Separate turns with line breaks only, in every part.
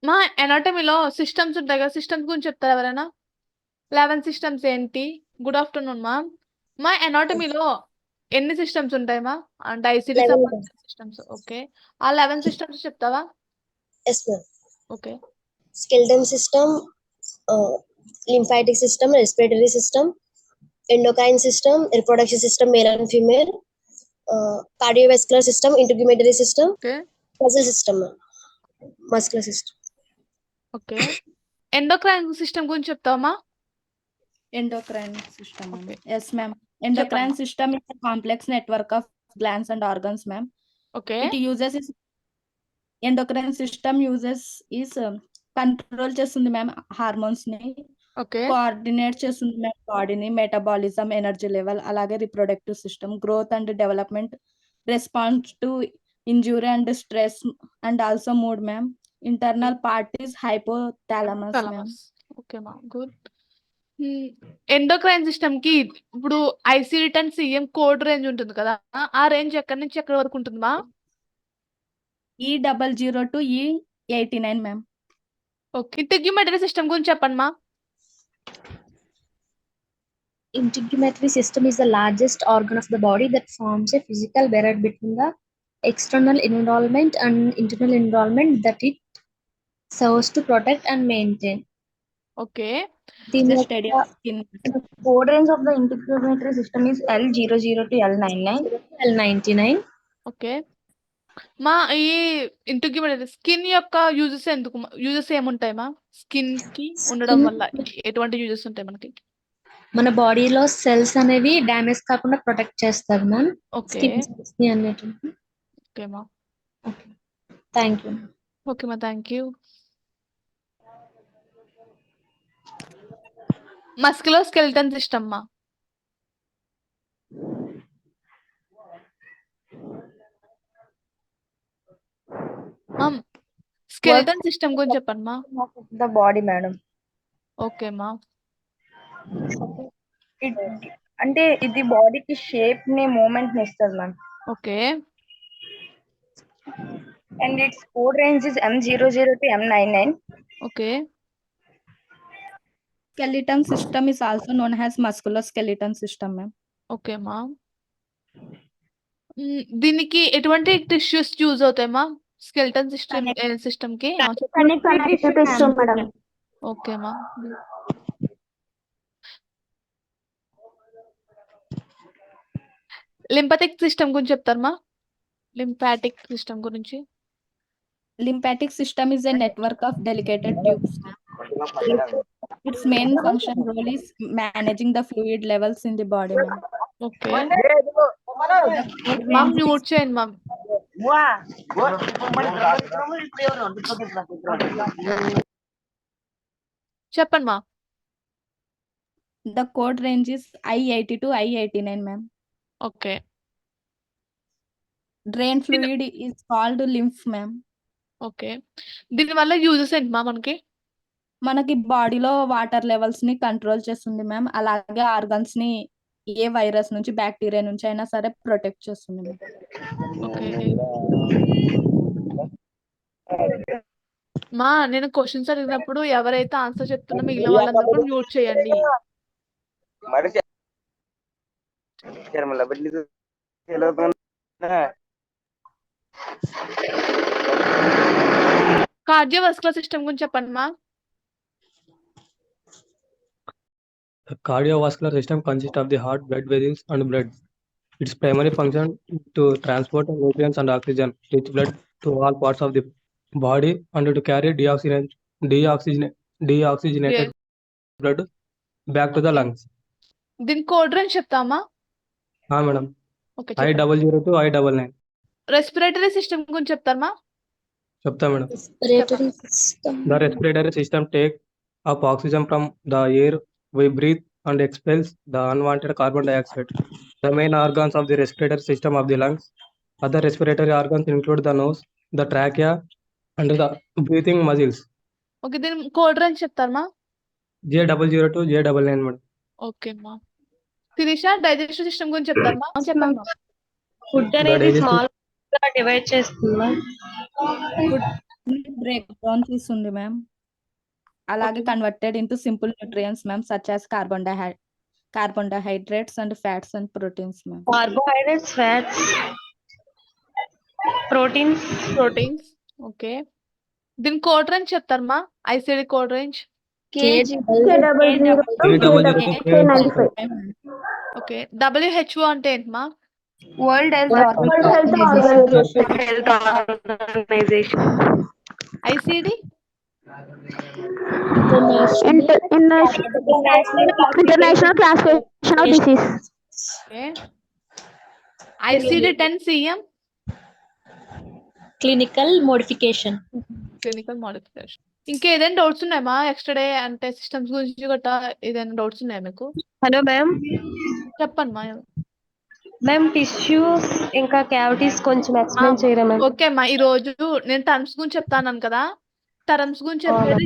మా ఎనాటమీలో సిస్టమ్స్ ఉంటాయి కదా! సిస్టమ్స్ గురించి చెప్తారా ఎవరైనా? 11 సిస్టమ్స్ ఏంటి? Good afternoon ma'am. మా ఎనాటమీలో ఎన్ని సిస్టమ్స్ ఉంటాయి మా? అంటే ఐసీటీకి
11 ఉంటాయి.
సంబంధించిన సిస్టమ్స్. ఓకే. ఆ 11 సిస్టమ్స్ చెప్తావా?
Yes ma'am.
Okay.
Skeleton system, lymphatic system, respiratory system, endocrine system, reproduction system, male and female, cardiovascular system, integumentary system,
okay.
muscle system, muscular system.
Okay. Endocrine system గురించి చెప్తావా మా?
Endocrine system, ma'am.
Okay.
Yes, ma'am. Endocrine
Cheppamma.
system is a complex network of glands and organs, ma'am.
Okay.
Endocrine system is control చేస్తుంది ma'am hormones ని,
okay.
Coordinate చేస్తుంది ma'am బాడీని, metabolism, energy level, అలాగే reproductive system, growth and development, response to injury and stress and also mood ma'am. Internal part is hypothalamus ma'am.
Thalamus. Okay మా. Good. Endocrine సిస్టమ్‌కి ఇప్పుడు ఐసీడీ-10 CM code range ఉంటుంది కదా! ఆ range ఎక్కడి నుంచి ఎక్కడి వరకు ఉంటుంది మా?
E00 to E89 ma'am.
Okay. ఇంటిగ్యుమెంటరీ system గురించి చెప్పండి మా?
Integumentary system is the largest organ of the body that forms a physical barrier between the external environment and internal environment that it serves to protect and maintain.
Okay.
The study of skin.
The code range of the integumentary system is L00 to L99. L99.
Okay. మా ఈ ఇంటిగ్యుమెంటరీ skin యొక్క uses ఏముంటాయి మా? స్కిన్‌కి ఉండడం వల్ల ఎటువంటి uses ఉంటాయి మనకి?
మన బాడీలో సెల్స్ అనేవి డ్యామేజ్ కాకుండా ప్రొటెక్ట్ చేస్తారు మ్యామ్.
ఓకే.
స్కిన్ అన్నట్టు.
ఓకే మా.
Thank you.
ఓకే మా. Thank you. మస్కులోస్కెలిటన్ సిస్టమ్ మా? మ్యామ్ స్కెలిటన్ సిస్టమ్ గురించి చెప్పండి మా?
The body madam.
ఓకే మా.
అంటే ఇది బాడీకి షేప్ ని మూమెంట్ ని ఇస్తుంది ma'am.
Okay.
And it's code range is M00 to M99.
Okay.
Skeleton system is also known as musculoskeletal system, ma'am.
Okay మా. దీనికి ఎటువంటి టిష్యూస్ యూజ్ అవుతాయి మా? స్కెలిటన్ సిస్టమ్‌కి?
మేడం.
ఓకే మా. లింపాథిక్ సిస్టమ్ గురించి చెప్తారా మా? లింఫాటిక్ సిస్టమ్ గురించి?
Lymphatic system is a network of delicate tubes. Its main function role is managing the fluid levels in the body, ma'am.
Okay. Ma'am mute చేయండి ma'am. చెప్పండి మా.
The code range is I80 to I89, ma'am.
Okay.
Drain fluid is called lymph, ma'am.
Okay. దీనివల్ల uses ఏంటి మా మనకి?
మనకి బాడీలో water levels ని కంట్రోల్ చేస్తుంది మ్యామ్. అలాగే ఆర్గన్స్ ని ఏ వైరస్ నుంచి, బ్యాక్టీరియా నుంచి అయినా సరే ప్రొటెక్ట్ చేస్తుంది మ్యామ్.
ఓకే. మా నేను క్వెషన్స్ అడిగినప్పుడు ఎవరైతే ఆన్సర్ చెప్తున్నా మిగిలిన వాళ్ళందరూ కూడా మ్యూట్ చేయండి. కార్డియోవాస్కులర్ సిస్టమ్ గురించి చెప్పండి మా?
The cardiovascular system consists of the heart, blood vessels, and blood. Its primary function is to transport nutrients and oxygen, rich blood to all parts of the body and to carry deoxygenated blood back to the lungs.
దీని code range చెప్తామా?
Madam.
Okay.
I00 to I99.
Respiratory system గురించి చెప్తారా?
చెప్తా madam.
Respiratory system.
The respiratory system takes up oxygen from the air we breathe and expels the unwanted carbon dioxide. The main organs of the respiratory system of the lungs. Other respiratory organs include the nose, the trachea, and the breathing muscles.
Okay. దీని code range చెప్తారా?
J00 to J99 madam.
Okay మా. Sirisha digestive system గురించి చెప్తారా?
చెప్పండి ma'am. Food అనేది small గా divide చేస్తుందా?
Break down చేస్తుంది మ్యామ్. అలాగే
Okay.
Converted into simple nutrients ma'am such as carbohydrates and fats and proteins ma'am.
Carbohydrates, fats, proteins.
Proteins. Okay. దీని కోడ్ రేంజ్ చెప్తారమ్మా? ICD code range.
K00
K95.
Okay. WHO అంటే ఏంటమ్మా?
World Health Organization.
ICD?
International Classification of Disease.
Okay. ICD-10 CM?
Clinical modification.
Clinical modification. ఇంకా ఏదైనా doubts ఉన్నాయమ్మా? Extra day అంటే systems గురించి గట్టా ఏదైనా డౌట్స్ ఉన్నాయా మీకు?
Hello, ma'am.
చెప్పమ్మా.
Ma'am, tissues ఇంకా cavities కొంచెం explain చేయరా ma'am?
ఓకే అమ్మా. ఈ రోజు నేను టర్మ్స్ గురించి చెప్తాను కదా, టర్మ్స్ గురించి చెప్పేది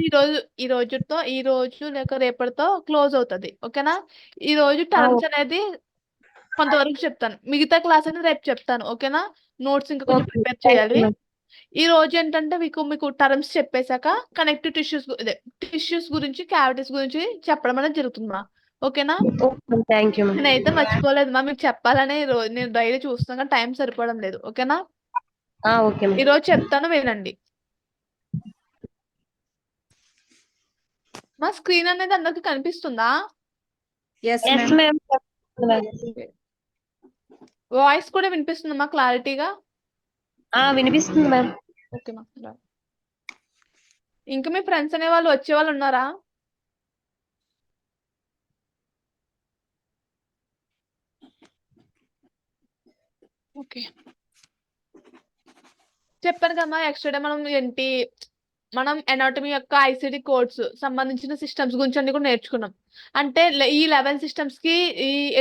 ఈ రోజు లేక రేపటితో క్లోజ్ అవుతుంది. ఓకేనా? ఈ రోజు టర్మ్స్ అనేది కొంతవరకు చెప్తాను, మిగతా క్లాస్ అనేది రేపు చెప్తాను. ఓకేనా? నోట్స్ ఇంకా కొంచెం ప్రిపేర్ చేయాలి. ఈ రోజు ఏంటంటే మీకు టర్మ్స్ చెప్పేశాక కనెక్టివ్ టిష్యూస్ గురించి, క్యావిటీస్ గురించి చెప్పడం అనేది జరుగుతుందమ్మా. ఓకేనా?
Thank you, ma'am.
నేనైతే మర్చిపోలేదు మా, మీకు చెప్పాలనే నేను డైలీ చూస్తున్నాను కానీ టైం సరిపోవడం లేదు. ఓకేనా?
Okay, ma'am.
ఈ రోజు చెప్తాను, వినండి. మా స్క్రీన్ అనేది అందరికి కనిపిస్తుందా?
Yes
Yes,
ma'am.
ma'am.
Voice కూడా వినిపిస్తుందమ్మా క్లారిటీగా?
వినిపిస్తుంది మ్యామ్.
ఓకే మా. ఇంకా మీ ఫ్రెండ్స్ అనే వాళ్ళు వచ్చే వాళ్ళు ఉన్నారా? ఓకే. చెప్పాను కదమ్మా ఎక్స్ట్రా డే మనం ఎనాటమీ యొక్క ఐసిడి కోడ్స్ సంబంధించిన సిస్టమ్స్ గురించి అన్ని కూడా నేర్చుకున్నాం. అంటే ఈ 11 సిస్టమ్స్ కి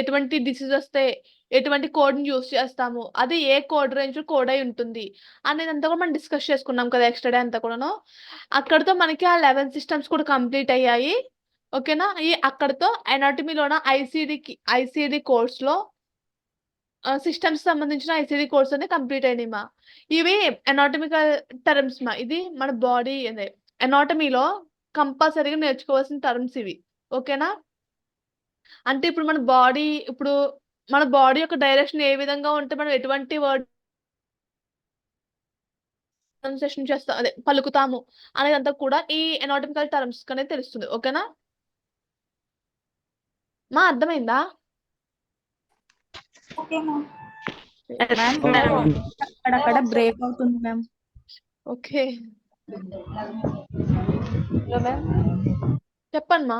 ఎటువంటి డిసీజ్ వస్తే ఎటువంటి కోడ్ యూస్ చేస్తాము, అది ఏ కోడ్ రేంజ్ కోడ్ అయి ఉంటుంది అనేది అంతా కూడా మనం డిస్కస్ చేసుకున్నాం కదా ఎక్స్ట్రా డే అంతా కూడాను. అక్కడతో మనకి ఆ 11 సిస్టమ్స్ కూడా కంప్లీట్ అయ్యాయి. ఓకేనా? అక్కడతో ఎనాటమీలోన ఐసిడి కోర్స్ లో సిస్టమ్స్ సంబంధించిన ఐసిడి కోర్స్ అనేది కంప్లీట్ అయినాయి మా. ఇవి ఎనాటమికల్ టర్మ్స్ మా. ఇది మన బాడీ ఎనాటమీలో కంపల్సరీగా నేర్చుకోవాల్సిన టర్మ్స్ ఇవి. ఓకేనా? అంటే ఇప్పుడు మన బాడీ యొక్క డైరెక్షన్ ఏ విధంగా ఉంటే మనం ఎటువంటి వర్డ్ ప్రొనౌన్సియేషన్ చేస్తాం, పలుకుతాము అనేదంతా కూడా ఈ ఎనాటమికల్ టర్మ్స్ అనేది తెలుస్తుంది. ఓకేనా మా? అర్థమైందా?
అక్కడక్కడ బ్రేక్ అవుతుంది మ్యామ్.
ఓకే.
హలో మ్యామ్,
చెప్పండి మా.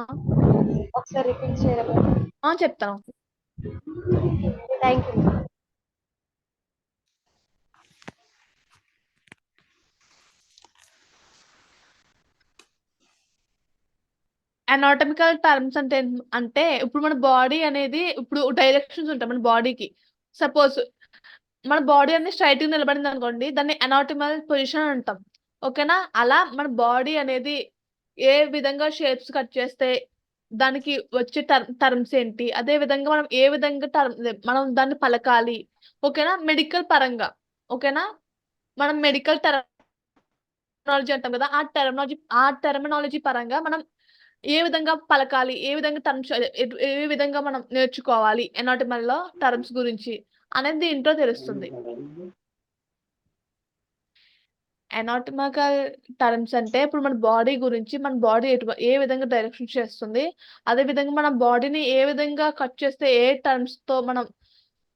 ఒకసారి రిపీట్ చేయరా మ్యామ్?
చెప్తాను.
Thank you.
ఎనాటమికల్ టర్మ్స్ అంటే ఇప్పుడు మన బాడీ అనేది ఇప్పుడు డైరెక్షన్స్ ఉంటాయి మన బాడీకి. సపోజ్ మన బాడీ అనేది స్ట్రైట్ గా నిలబడింది అనుకోండి, దాన్ని ఎనాటమల్ పొజిషన్ అంటాం. ఓకేనా? అలా మన బాడీ అనేది ఏ విధంగా షేప్స్ కట్ చేస్తే దానికి వచ్చే టర్మ్స్ ఏంటి, అదే విధంగా మనం ఏ విధంగా మనం దాన్ని పలకాలి. ఓకేనా? మెడికల్ పరంగా. ఓకేనా? మనం మెడికల్ టెర్మినాలజీ అంటాం కదా, ఆ టెర్మినాలజీ పరంగా మనం ఏ విధంగా పలకాలి, ఏ విధంగా టర్మ్స్ ఏ విధంగా మనం నేర్చుకోవాలి ఎనాటమల్ లో టర్మ్స్ గురించి అనేది దీంట్లో తెలుస్తుంది. ఎనాటమికల్ టర్మ్స్ అంటే ఇప్పుడు మన బాడీ గురించి, మన బాడీ ఏ విధంగా డైరెక్షన్ చేస్తుంది, అదే విధంగా మన బాడీని ఏ విధంగా కట్ చేస్తే ఏ టర్మ్స్ తో మనం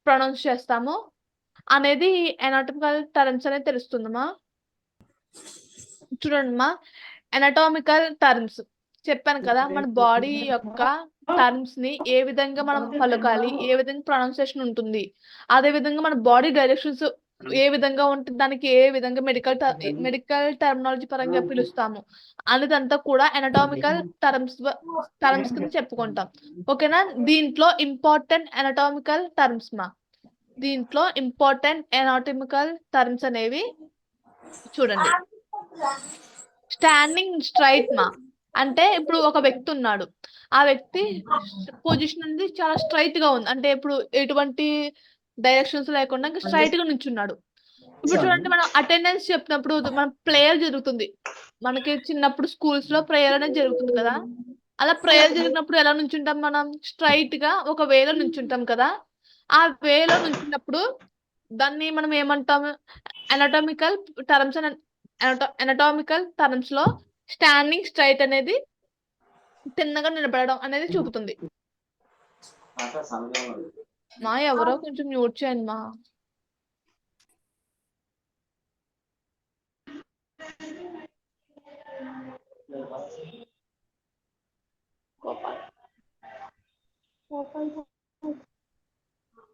ప్రొనౌన్స్ చేస్తామో అనేది ఎనాటమికల్ టర్మ్స్ అనేది తెలుస్తుందమ్మా. చూడండి మా, ఎనాటమికల్ టర్మ్స్ చెప్పాను కదా, మన బాడీ యొక్క టర్మ్స్ ని ఏ విధంగా మనం పలకాలి, ఏ విధంగా ప్రొనౌన్సియేషన్ ఉంటుంది, అదే విధంగా మన బాడీ డైరెక్షన్స్ ఏ విధంగా ఉంటుంది, దానికి ఏ విధంగా మెడికల్ టర్మినాలజీ పరంగా పిలుస్తాము అనేదంతా కూడా ఎనాటమికల్ టర్మ్స్ కింద చెప్పుకుంటాం. ఓకేనా? దీంట్లో ఇంపార్టెంట్ ఎనాటమికల్ టర్మ్స్ మా. దీంట్లో ఇంపార్టెంట్ ఎనాటమికల్ టర్మ్స్ అనేవి చూడండి. స్టాండింగ్ స్ట్రైట్ మా అంటే ఇప్పుడు ఒక వ్యక్తి ఉన్నాడు, ఆ వ్యక్తి పొజిషన్ అనేది చాలా స్ట్రైట్ గా ఉంది, అంటే ఇప్పుడు ఎటువంటి డైరెక్షన్స్ లేకుండా స్ట్రైట్ గా నించున్నాడు. ఇప్పుడు చూడండి, మనం అటెండెన్స్ చెప్పినప్పుడు మన ప్రేయర్ జరుగుతుంది. మనకి చిన్నప్పుడు స్కూల్స్ లో ప్రేయర్ అనేది జరుగుతుంది కదా. అలా ప్రేయర్ జరిగినప్పుడు ఎలా నుంచుంటాం మనం? స్ట్రైట్ గా ఒక వేలో నుంచుంటాం కదా. ఆ వేలో నుంచున్నప్పుడు దాన్ని మనం ఏమంటాము? ఎనటామికల్ టర్మ్స్ ఎనటామికల్ టర్మ్స్ లో స్టాండింగ్ స్ట్రైట్ అనేది తిన్నగా నిలబడడం అనేది చూపుతుంది. మా ఎవరో కొంచెం మ్యూట్ చేయండి మా.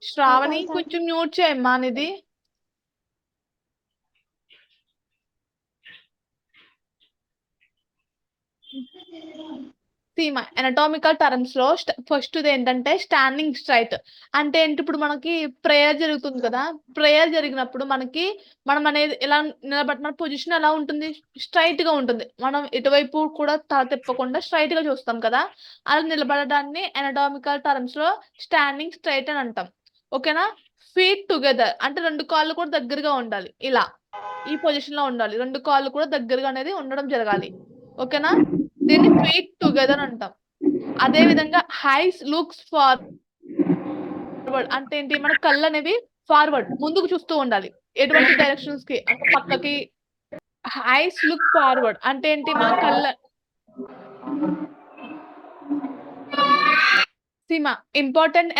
శ్రావణి కొంచెం మ్యూట్ చేయమ్మా అనేది. సీమా ఎనటామికల్ టర్మ్స్ లో ఫస్ట్ ఏంటంటే స్టాండింగ్ స్ట్రైట్ అంటే ఏంటి? ఇప్పుడు మనకి ప్రేయర్ జరుగుతుంది కదా. ప్రేయర్ జరిగినప్పుడు మనం అనేది ఎలా మన పొజిషన్ ఎలా ఉంటుంది? స్ట్రైట్ గా ఉంటుంది. మనం ఇటువైపు కూడా తల తిప్పకుండా స్ట్రైట్ గా చూస్తాం కదా. అలా నిలబడడాన్ని ఎనటామికల్ టర్మ్స్ లో స్టాండింగ్ స్ట్రైట్ అని అంటాం. ఓకేనా? ఫీట్ టుగెదర్ అంటే రెండు కాళ్ళు కూడా దగ్గరగా ఉండాలి. ఇలా ఈ పొజిషన్ లో ఉండాలి. రెండు కాళ్ళు కూడా దగ్గరగా అనేది ఉండడం జరగాలి. ఓకేనా? దీన్ని ఫీట్ టుగెదర్ అంటాం. అదే విధంగా హైస్ లుక్స్ ఫార్వర్డ్ అంటే ఏంటి? మన కళ్ళు అనేవి ఫార్వర్డ్ ముందుకు చూస్తూ ఉండాలి. ఎటువంటి డైరెక్షన్స్ కి అంటే పక్కకి. హైస్ లుక్ ఫార్వర్డ్ అంటే ఏంటి? మన కళ్ళ సీమా ఇంపార్టెంట్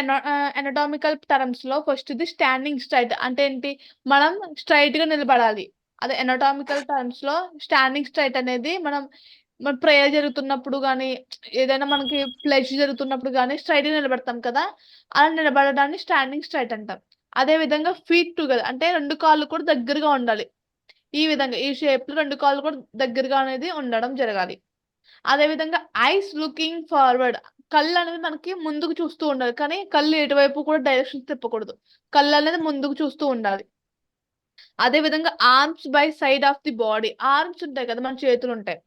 ఎనటామికల్ టర్మ్స్ లో ఫస్ట్ ఇది స్టాండింగ్ స్ట్రైట్ అంటే ఏంటి? మనం స్ట్రైట్ గా నిలబడాలి. అదే ఎనటామికల్ టర్మ్స్ లో స్టాండింగ్ స్ట్రైట్ అనేది మన ప్రేయర్ జరుగుతున్నప్పుడు కానీ ఏదైనా మనకి ప్లెజ్ జరుగుతున్నప్పుడు కానీ స్ట్రైట్ గా నిలబడతాం కదా. అలా నిలబడడాన్ని స్టాండింగ్ స్ట్రైట్ అంటాం. అదే విధంగా ఫీట్ టుగెదర్ అంటే రెండు కాళ్ళు కూడా దగ్గరగా ఉండాలి. ఈ విధంగా ఈ షేప్ లో రెండు కాళ్ళు కూడా దగ్గరగా అనేది ఉండడం జరగాలి. అదే విధంగా ఐస్ లుకింగ్ ఫార్వర్డ్ కళ్ళు అనేది మనకి ముందుకు చూస్తూ ఉండాలి. కానీ కళ్ళు ఎటువైపు కూడా డైరెక్షన్ తిప్పకూడదు. కళ్ళు అనేది ముందుకు చూస్తూ ఉండాలి. అదే విధంగా arms by side of the body. Arms ఉంటాయి కదా, మన చేతులు ఉంటాయి.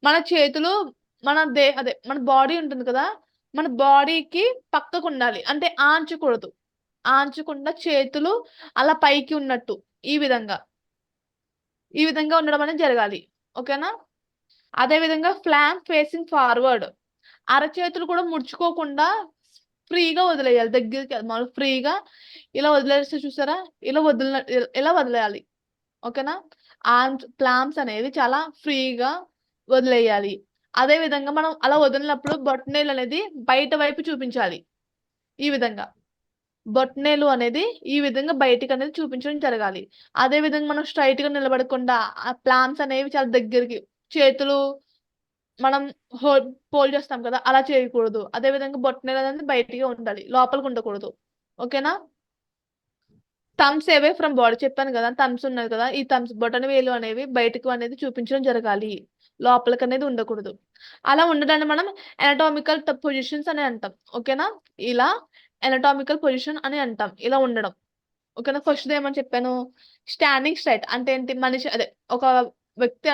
మన చేతులు మన బాడీ ఉంటుంది కదా. మన బాడీకి పక్కకు ఉండాలి. అంటే ఆంచకూడదు. ఆంచకుండా చేతులు అలా పైకి ఉన్నట్టు ఈ విధంగా ఉండడం అనేది జరగాలి. ఓకేనా? అదే విధంగా ఫ్లామ్ ఫేసింగ్ ఫార్వర్డ్ అరచేతులు కూడా ముడుచుకోకుండా ఫ్రీగా వదిలేయాలి. దగ్గరికి మనం ఫ్రీగా ఇలా వదిలేస్తే చూసారా? ఇలా వదిలేయాలి. ఓకేనా? ప్లామ్స్ అనేవి చాలా ఫ్రీగా వదిలేయాలి. అదే విధంగా మనం అలా వదిలినప్పుడు బొటనవేలు అనేది బయట వైపు చూపించాలి. ఈ విధంగా బొటనవేలు అనేది ఈ విధంగా బయటికి అనేది చూపించడం జరగాలి. అదే విధంగా మనం స్ట్రైట్ గా నిలబడకుండా ఆ ప్లామ్స్ అనేవి చాలా దగ్గరికి చేతులు మనం పోల్ చేస్తాం కదా, అలా చేయకూడదు. అదే విధంగా బొటనవేలు అనేది బయటిగా ఉండాలి, లోపలికి ఉండకూడదు. ఓకేనా? థమ్స్ అవే ఫ్రమ్ బాడీ చెప్పాను కదా, థమ్స్ ఉన్నది కదా. ఈ థమ్స్ బొటనవేలు అనేవి బయటకు అనేది చూపించడం జరగాలి, లోపలికి అనేది ఉండకూడదు. అలా ఉండడాన్ని మనం ఎనటామికల్ పొజిషన్స్ అని అంటాం. ఓకేనా? ఇలా ఎనటామికల్ పొజిషన్ అని అంటాం, ఇలా ఉండడం. ఓకేనా? ఫస్ట్ ఏమని చెప్పాను? స్టాండింగ్ స్ట్రైట్ అంటే ఏంటి? మనిషి అదే ఒక వ్యక్తి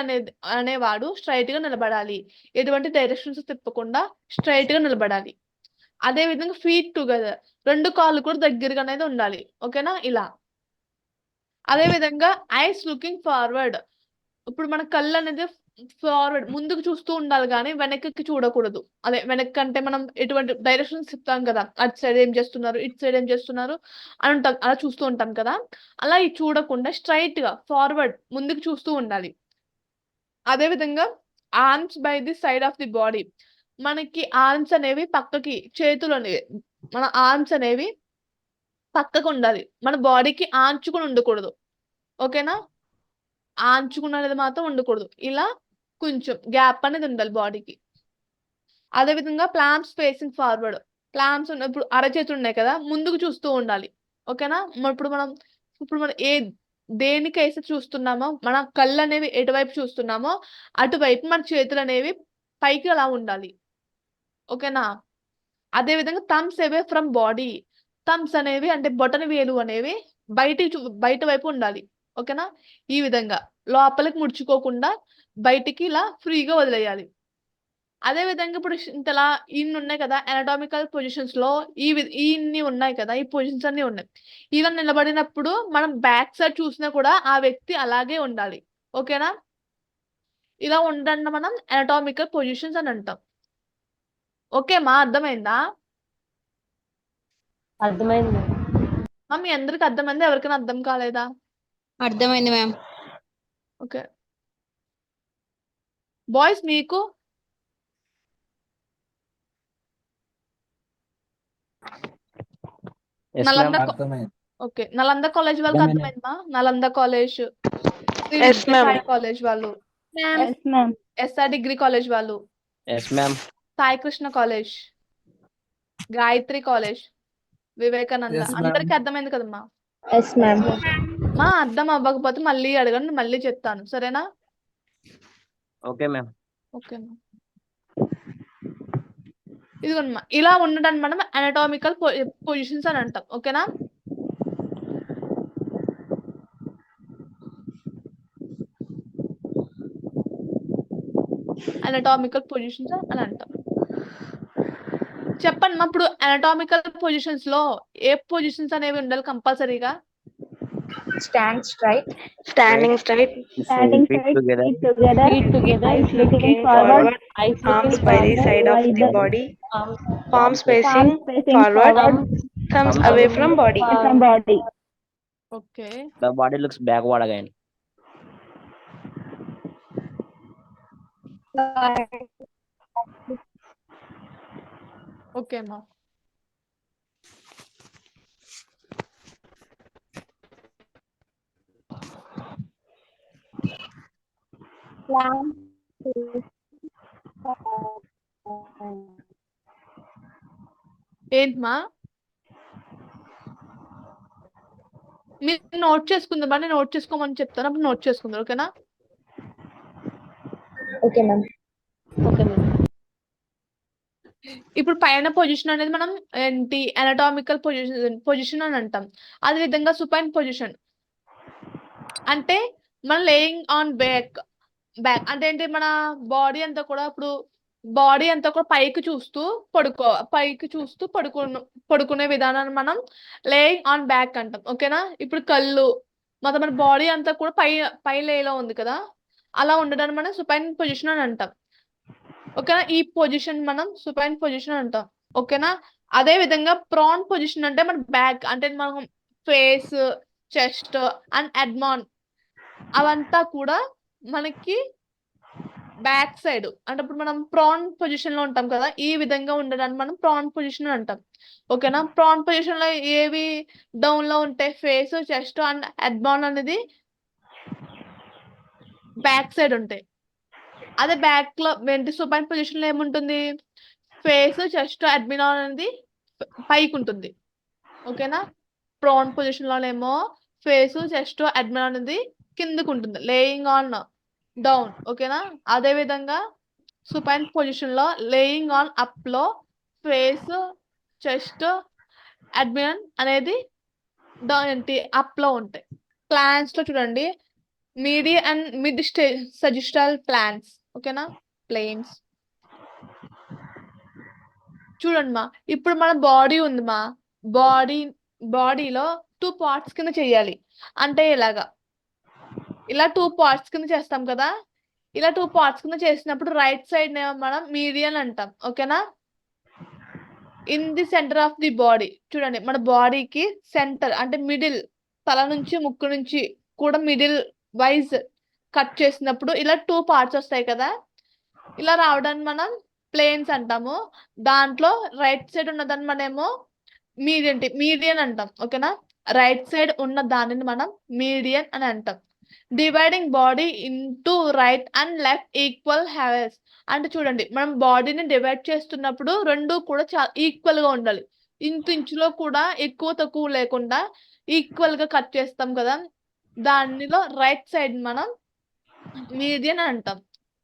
అనేవాడు స్ట్రైట్ గా నిలబడాలి. ఎటువంటి డైరెక్షన్స్ తిప్పకుండా స్ట్రైట్ గా నిలబడాలి. అదే విధంగా ఫీట్ టుగెదర్ రెండు కాళ్ళు కూడా దగ్గరగా అనేది ఉండాలి. ఓకేనా? ఇలా. అదే విధంగా ఐస్ లుకింగ్ ఫార్వర్డ్ ఇప్పుడు మన కళ్ళు అనేది ఫార్వర్డ్ ముందుకు చూస్తూ ఉండాలి కానీ వెనక్కి చూడకూడదు. అదే వెనక్కి అంటే మనం ఎటువంటి డైరెక్షన్స్ చెప్తాం కదా, అటు సైడ్ ఏం చేస్తున్నారు, ఇటు సైడ్ ఏం చేస్తున్నారు అని ఉంటాం, అలా చూస్తూ ఉంటాం కదా. అలా ఇది చూడకుండా స్ట్రైట్ గా ఫార్వర్డ్ ముందుకు చూస్తూ ఉండాలి. అదే విధంగా arms by the side of the body మనకి ఆర్మ్స్ అనేవి పక్కకి, చేతులు అనేవి మన ఆర్మ్స్ అనేవి పక్కకు ఉండాలి. మన బాడీకి ఆంచుకుని ఉండకూడదు. ఓకేనా? ఆంచుకున్నది మాత్రం ఉండకూడదు. ఇలా కొంచెం గ్యాప్ అనేది ఉండాలి బాడీకి. అదే విధంగా ప్లామ్స్ ఫేసింగ్ ఫార్వర్డ్ ప్లామ్స్ ఉన్నప్పుడు అరచేతులు ఉన్నాయి కదా, ముందుకు చూస్తూ ఉండాలి. ఓకేనా? ఇప్పుడు మనం దేనికైతే చూస్తున్నామో మన కళ్ళు అనేవి ఎటువైపు చూస్తున్నామో అటువైపు మన చేతులు అనేవి పైకి అలా ఉండాలి. ఓకేనా? అదే విధంగా thumbs away from body. Thumbs అనేవి అంటే బొటన వేలు అనేవి బయట వైపు ఉండాలి. ఓకేనా? ఈ విధంగా లోపలికి ముడుచుకోకుండా బయటికి ఇలా ఫ్రీగా వదిలేయాలి. అదే విధంగా ఇప్పుడు ఇంతలా ఇన్ని ఉన్నాయి కదా anatomical పొజిషన్స్ లో ఇన్ని ఉన్నాయి కదా, ఈ పొజిషన్స్ అన్ని ఉన్నాయి. ఇలా నిలబడినప్పుడు మనం బ్యాక్ సైడ్ చూసినా కూడా ఆ వ్యక్తి అలాగే ఉండాలి. ఓకేనా? ఇలా ఉండడాన్ని మనం anatomical పొజిషన్స్ అని అంటాం. ఓకే మా అర్థమైందా?
అర్థమైంది.
మీ అందరికి అర్థమైందా? ఎవరికైనా అర్థం కాలేదా?
అర్థమైంది మ్యామ్.
ఓకే బాయ్స్ మీకు నలంద ఓకే నలంద కాలేజ్ వాళ్ళకి అర్థమైందా? నలంద కాలేజ్, శ్రీ విద్యాసాయి కాలేజ్ వాళ్ళు, ఎస్ఆర్ డిగ్రీ కాలేజ్ వాళ్ళు, సాయి కృష్ణ కాలేజ్, గాయత్రి కాలేజ్, వివేకానంద, అందరికి అర్థమైంది కదమ్మా?
Yes ma'am.
మా అర్థం అవ్వకపోతే మళ్ళీ అడగండి, మళ్ళీ చెప్తాను. సరేనా?
Okay ma'am.
ఓకే ఇదిగోనమ్మా, ఇలా ఉండడాన్ని మనం anatomical పొజిషన్స్ అని అంటాం. ఓకేనా? anatomical పొజిషన్స్ అని అంటాం. చెప్పండి మా, ఇప్పుడు anatomical పొజిషన్స్ లో ఏ పొజిషన్స్ అనేవి ఉండాలి కంపల్సరీగా?
Stand straight.
Standing straight.
Feet together.
Feet together. Eyes looking forward. Arms by the side of the body. Palms facing forward. Thumbs away from body.
Okay
The body looks backward again.
Okay మా. ఏంటమ్మా మీరు note చేసుకుందామా? నేను note చేసుకోమని చెప్తాను, అప్పుడు note చేసుకుందాం. ఓకేనా?
Okay ma'am.
ఇప్పుడు పైన పొజిషన్ అనేది మనం ఏంటి anatomical పొజిషన్ అని అంటాం. అదే విధంగా సుపైన్ పొజిషన్ అంటే మనం లేయింగ్ ఆన్ బ్యాక్ అంటే ఏంటి, మన బాడీ అంతా కూడా ఇప్పుడు బాడీ అంతా కూడా పైకి చూస్తూ పడుకునే విధానాన్ని మనం లేయింగ్ ఆన్ బ్యాక్ అంటాం. ఓకేనా? ఇప్పుడు కళ్ళు మొత్తం మన బాడీ అంతా కూడా పై లేలో ఉంది కదా, అలా ఉండడాన్ని మనం సుపైన్ పొజిషన్ అని అంటాం. ఓకేనా? ఈ పొజిషన్ మనం సుపైన్ పొజిషన్ అంటాం. ఓకేనా? అదే విధంగా ప్రాన్ పొజిషన్ అంటే మన బ్యాక్ అంటే మనం ఫేస్, చెస్ట్ అండ్ అడ్మాన్ అవంతా కూడా మనకి బ్యాక్ సైడ్ అంటే ఇప్పుడు మనం ప్రాన్ పొజిషన్ లో ఉంటాం కదా, ఈ విధంగా ఉండడాన్ని మనం ప్రాన్ పొజిషన్ అంటాం. ఓకేనా? ప్రాన్ పొజిషన్ లో ఏవి డౌన్ లో ఉంటాయి? ఫేస్, చెస్ట్ అండ్ అడ్మాన్ అనేది బ్యాక్ సైడ్ ఉంటాయి. అదే బ్యాక్ లో ఏంటి సుపైన్ పొజిషన్ లో ఏముంటుంది? ఫేస్, చెస్ట్, అడ్మినాల్ అనేది పైకి ఉంటుంది. ఓకేనా? ప్రాన్ పొజిషన్ లోనేమో ఫేస్, చెస్ట్, అడ్మినాల్ అనేది కిందకు ఉంటుంది, లేయింగ్ ఆన్ డౌన్. ఓకేనా? అదే విధంగా సుపైన్ పొజిషన్ లో లేయింగ్ ఆన్ అప్ లో ఫేస్, చెస్ట్, అడ్మినల్ అనేది డౌన్ ఏంటి అప్ లో ఉంటాయి. ప్లాన్స్ లో చూడండి, మీడియా అండ్ మిడ్ సజిస్టల్ ప్లాన్స్. ఓకేనా? ప్లేన్స్ చూడండి మా, ఇప్పుడు మన బాడీ ఉంది మా, బాడీలో 2 parts కింద చేయాలి. అంటే ఇలాగా ఇలా 2 parts కింద చేస్తాం కదా, ఇలా 2 parts కింద చేసినప్పుడు రైట్ సైడ్ మనం మీడియన్ అంటాం. ఓకేనా? In the centre of the body చూడండి, మన బాడీకి సెంటర్ అంటే మిడిల్, తల నుంచి ముక్కు నుంచి కూడా మిడిల్ వైజ్ కట్ చేసినప్పుడు ఇలా 2 parts వస్తాయి కదా, ఇలా రావడాన్ని మనం ప్లేన్స్ అంటాము. దాంట్లో రైట్ సైడ్ ఉన్నదాన్ని మనమేమో మీడియన్ అంటాం. ఓకేనా? రైట్ సైడ్ ఉన్న దానిని మనం మీడియన్ అని అంటాం. Dividing body into right and left equal halves అంటే చూడండి, మనం బాడీని డివైడ్ చేస్తున్నప్పుడు రెండు కూడా చాలా ఈక్వల్ గా ఉండాలి. ఇంచులో కూడా ఎక్కువ తక్కువ లేకుండా ఈక్వల్ గా కట్ చేస్తాం కదా, దానిలో రైట్ సైడ్ మనం మీడియన్ అని అంటాం.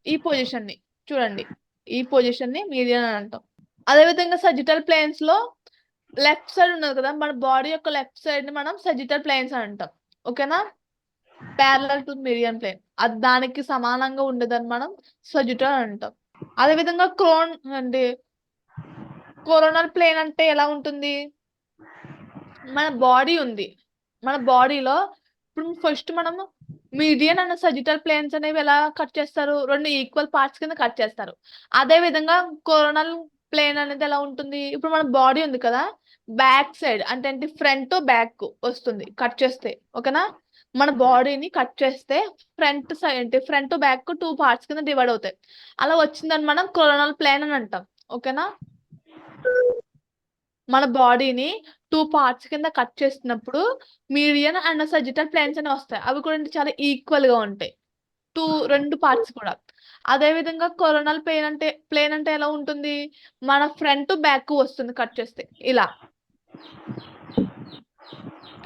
ఈ పొజిషన్ ని చూడండి, ఈ పొజిషన్ ని మీడియన్ అని అంటాం. అదే విధంగా సజిటల్ ప్లేన్స్ లో లెఫ్ట్ సైడ్ ఉన్నది కదా, మన బాడీ యొక్క లెఫ్ట్ సైడ్ ని మనం సజిటల్ ప్లేన్స్ అని అంటాం. ఓకేనా? ప్యారలల్ టు మీడియన్ ప్లేన్, అది దానికి సమానంగా ఉండేదని మనం సజిటల్ అంటాం. అదే విధంగా కోరోనల్ ప్లేన్ అంటే ఎలా ఉంటుంది? మన బాడీ ఉంది. మన బాడీలో ఇప్పుడు ఫస్ట్ మనము మీడియన్ అండ్ సజిటల్ ప్లేన్స్ అనేవి ఎలా కట్ చేస్తారు? 2 ఈక్వల్ పార్ట్స్ కింద కట్ చేస్తారు. అదే విధంగా కోరోనల్ ప్లేన్ అనేది ఎలా ఉంటుంది? ఇప్పుడు మన బాడీ ఉంది కదా! బ్యాక్ సైడ్ అంటే ఏంటి ఫ్రంట్, బ్యాక్ వస్తుంది కట్ చేస్తే. ఓకేనా? మన బాడీని కట్ చేస్తే ఫ్రంట్, బ్యాక్ 2 పార్ట్స్ కింద డివైడ్ అవుతాయి. అలా వచ్చిందని మనం కోరోనల్ ప్లేన్ అని అంటాం. ఓకేనా? మన బాడీని 2 పార్ట్స్ కింద కట్ చేసినప్పుడు మీడియన్ అండ్ సజిటల్ ప్లేన్స్ అనేవి వస్తాయి. అవి కూడా చాలా ఈక్వల్‌గా ఉంటాయి. 2 పార్ట్స్ కూడా. అదే విధంగా కోరోనల్ ప్లేన్ అంటే ఎలా ఉంటుంది? మన ఫ్రంట్, బ్యాక్ వస్తుంది కట్ చేస్తే ఇలా.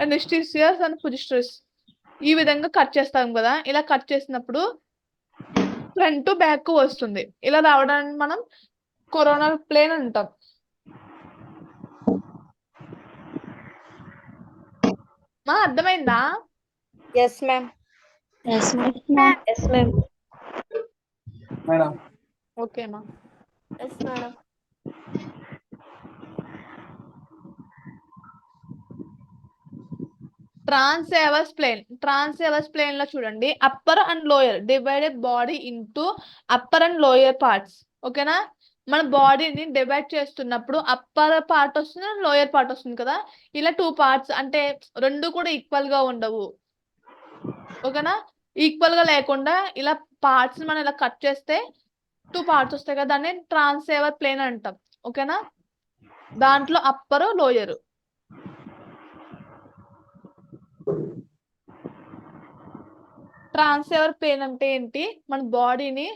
ఎనస్థీసియస్ అండ్ పొజిస్టర్స్ ఈ విధంగా కట్ చేస్తాం కదా! ఇలా కట్ చేసినప్పుడు ఫ్రంట్, బ్యాక్ వస్తుంది. ఇలా రావడాన్ని మనం కోరోనల్ ప్లేన్ అంటాం. అర్థమైందా?
Yes ma'am.
Yes, ma'am.
Yes, ma'am.
Okay మా.
Yes, madam.
ట్రాన్స్వర్స్ ప్లేన్ లో చూడండి upper and lower divided body into upper and lower parts. ఓకేనా? మన బాడీని డివైడ్ చేస్తున్నప్పుడు అప్పర్ పార్ట్ వస్తుంది, లోయర్ పార్ట్ వస్తుంది కదా! ఇలా 2 పార్ట్స్ అంటే 2 కూడా ఈక్వల్ గా ఉండవు. ఓకేనా? ఈక్వల్ గా లేకుండా ఇలా పార్ట్స్ మనం ఇలా కట్ చేస్తే 2 పార్ట్స్ వస్తాయి కదా! దాన్ని ట్రాన్స్వర్స్ ప్లేన్ అంటాం. ఓకేనా? దాంట్లో అప్పర్, లోయర్. ట్రాన్స్వర్స్ ప్లేన్ అంటే ఏంటి? మన బాడీని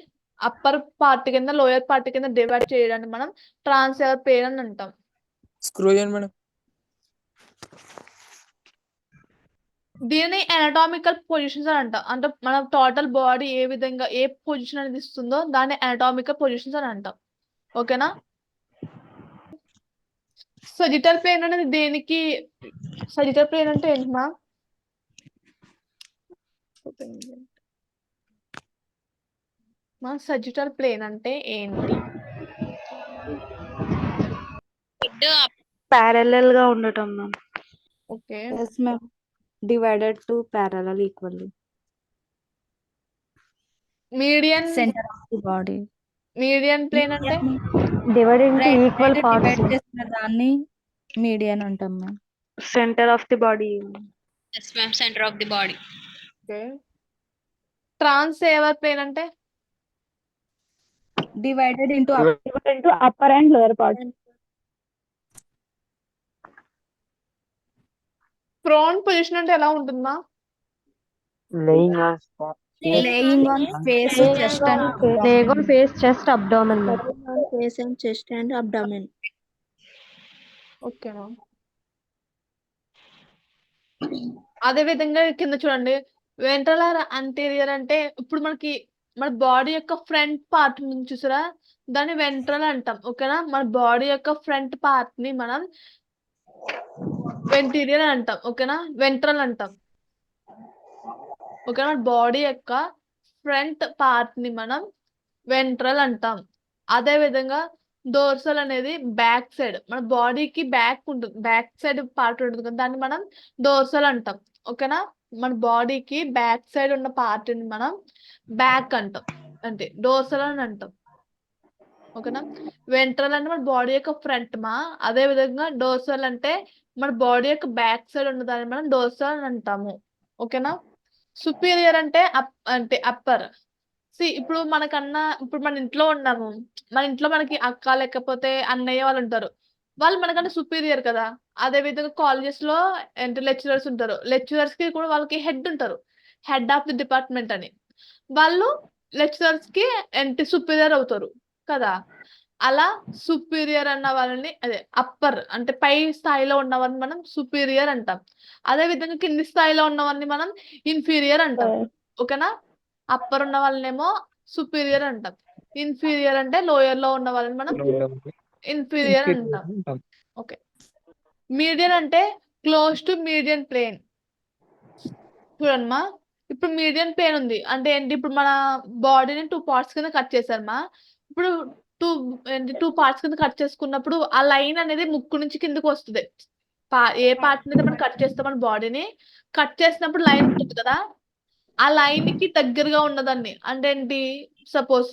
అప్పర్ పార్ట్ కింద, లోయర్ పార్ట్ కింద డివైడ్ చేయడాన్ని మనం ట్రాన్స్వర్స్ ప్లేన్ అని అంటాం.
స్క్రూ చేయండి మేడం.
దీనిని అనటామికల్ పొజిషన్స్ అని అంటాం. అంటే మన టోటల్ బాడీ ఏ విధంగా ఏ పొజిషన్ అనేది ఇస్తుందో దాన్ని అనటామికల్ పొజిషన్స్ అని అంటాం. ఓకేనా? సజిటల్ ప్లేన్ అనేది దేనికి? సజిటల్ ప్లేన్ అంటే ఏంటి మా? సజిటల్ ప్లేన్ అంటే ఏంటి?
ప్యారలల్ గా ఉండటం ma'am.
Okay.
Yes ma'am. Divided to parallel equally.
Median
centre of the body.
Median plane అంటే
Divided into equal parts.
Divide చేసిన దాన్ని మీడియన్ అంటాం ma'am.
Centre of the body.
Yes, ma'am. Center of the body.
Okay. Transverse plane అంటే
divided into
upper and lower part.
Prone position అంటే ఎలా ఉంటుందా?
Laying on face, chest and
Laying on face, chest, abdomen. ma'am.
Face and chest and abdomen.
ఓకేనా? అదే విధంగా కింద చూడండి వెంట్రలర్ anterior అంటే ఇప్పుడు మనకి మన బాడీ యొక్క ఫ్రంట్ పార్ట్ చూసారా దాన్ని వెంట్రల్ అంటాం. ఓకేనా? మన బాడీ యొక్క ఫ్రంట్ పార్ట్ ని మనం వెంటీరియర్ అంటాం. ఓకేనా? వెంట్రల్ అంటాం. ఓకేనా? బాడీ యొక్క ఫ్రంట్ పార్ట్ ని మనం వెంట్రల్ అంటాం. అదే విధంగా డోర్సల్ అనేది బ్యాక్ సైడ్ మన బాడీకి బ్యాక్ ఉంటుంది, బ్యాక్ సైడ్ పార్ట్ ఉంటుంది కదా దాన్ని మనం డోర్సల్ అంటాం. ఓకేనా? మన బాడీకి బ్యాక్ సైడ్ ఉన్న పార్ట్ ని మనం బ్యాక్ అంటాం, అంటే డోర్సల్ అని అంటాం. ఓకేనా? వెంట్రల్ అంటే మన బాడీ యొక్క ఫ్రంట్ అదే విధంగా డోర్సల్ అంటే మన బాడీ యొక్క బ్యాక్ సైడ్ ఉన్న దాన్ని మనం డోర్సల్ అని అంటాము. ఓకేనా? సుపీరియర్ అంటే అప్పర్. ఇప్పుడు ఇప్పుడు మన ఇంట్లో ఉన్నాము, మన ఇంట్లో మనకి అక్క లేకపోతే అన్నయ్య వాళ్ళు ఉంటారు, వాళ్ళు మనకంటే సుపీరియర్ కదా. అదే విధంగా కాలేజెస్ లో లెక్చరర్స్ ఉంటారు, లెక్చరర్స్ కి కూడా వాళ్ళకి హెడ్ ఉంటారు, హెడ్ ఆఫ్ ది డిపార్ట్మెంట్ అని. వాళ్ళు లెక్చరర్స్ కి సుపీరియర్ అవుతారు కదా. అలా సుపీరియర్ అన్న వాళ్ళని అదే అప్పర్ అంటే పై స్థాయిలో ఉన్న వాళ్ళని మనం సుపీరియర్ అంటాం. అదే విధంగా కింది స్థాయిలో ఉన్న వాళ్ళని మనం ఇన్ఫీరియర్ అంటాం. ఓకేనా? అప్పర్ ఉన్న వాళ్ళనేమో సుపీరియర్ అంటాం, ఇన్ఫీరియర్ అంటే లోయర్ లో ఉన్న వాళ్ళని మనం ఇన్ఫీరియర్ అంటాం. ఓకే. మీడియన్ అంటే క్లోజ్ టు మీడియన్ ప్లేన్. చూడమ్మా ఇప్పుడు మీడియన్ ప్లేన్ ఉంది అంటే ఏంటి? ఇప్పుడు మన బాడీని 2 పార్ట్స్ కింద కట్ చేశారమ్మా. ఇప్పుడు టూ పార్ట్స్ కింద కట్ చేసుకున్నప్పుడు ఆ లైన్ అనేది ముక్కు నుంచి కిందకు వస్తుంది. ఏ పార్ట్ మీద మనం కట్ చేస్తాం మన బాడీని కట్ చేసినప్పుడు లైన్ ఉంటుంది కదా, ఆ లైన్ కి దగ్గరగా ఉన్నదాన్ని అంటే ఏంటి, సపోజ్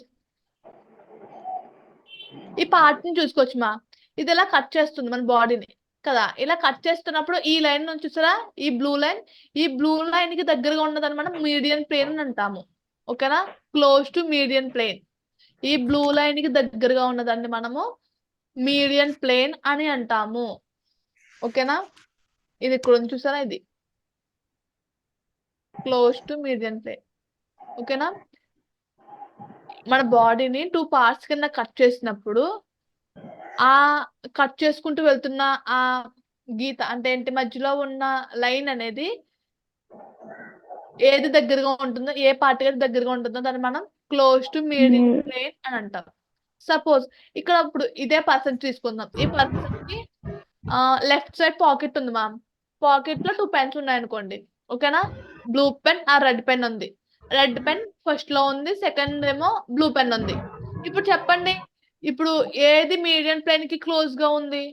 ఈ పార్ట్ ని చూసుకోవచ్చు మా, ఇది ఇలా కట్ చేస్తుంది మన బాడీని కదా, ఇలా కట్ చేస్తున్నప్పుడు ఈ లైన్ నుంచి చూసారా, ఈ బ్లూ లైన్ కి దగ్గరగా ఉన్నదాన్ని మనం మీడియన్ ప్లేన్ అని అంటాము. ఓకేనా, క్లోజ్ టు మీడియన్ ప్లేన్. ఈ బ్లూ లైన్ కి దగ్గరగా ఉన్నదాన్ని మనము మీడియన్ ప్లేన్ అని అంటాము. ఓకేనా, ఇది ఇక్కడ ఉంది చూసారా, ఇది క్లోజ్ టు మీడియన్ ప్లేన్. ఓకేనా, మన బాడీని టూ పార్ట్స్ కింద కట్ చేసినప్పుడు ఆ కట్ చేసుకుంటూ వెళ్తున్న ఆ గీత అంటే ఏంటి, మధ్యలో ఉన్న లైన్ అనేది ఏది దగ్గరగా ఉంటుందో, ఏ పార్ట్ కి దగ్గరగా ఉంటుందో దాన్ని మనం క్లోజ్ టు మీడియన్ ప్లేన్ అని అంటాం. సపోజ్ ఇక్కడ ఇప్పుడు ఇదే పర్సన్ తీసుకుందాం. ఈ పర్సన్ కి లెఫ్ట్ సైడ్ పాకెట్ ఉంది మ్యామ్. పాకెట్ లో 2 పెన్స్ ఉన్నాయి అనుకోండి. ఓకేనా, బ్లూ పెన్ ఆ రెడ్ పెన్ ఉంది. రెడ్ పెన్ ఫస్ట్ లో ఉంది, సెకండ్ ఏమో బ్లూ పెన్ ఉంది. ఇప్పుడు చెప్పండి, ఇప్పుడు ఏది మీడియన్ ప్లేన్ కి క్లోజ్ గా ఉంది?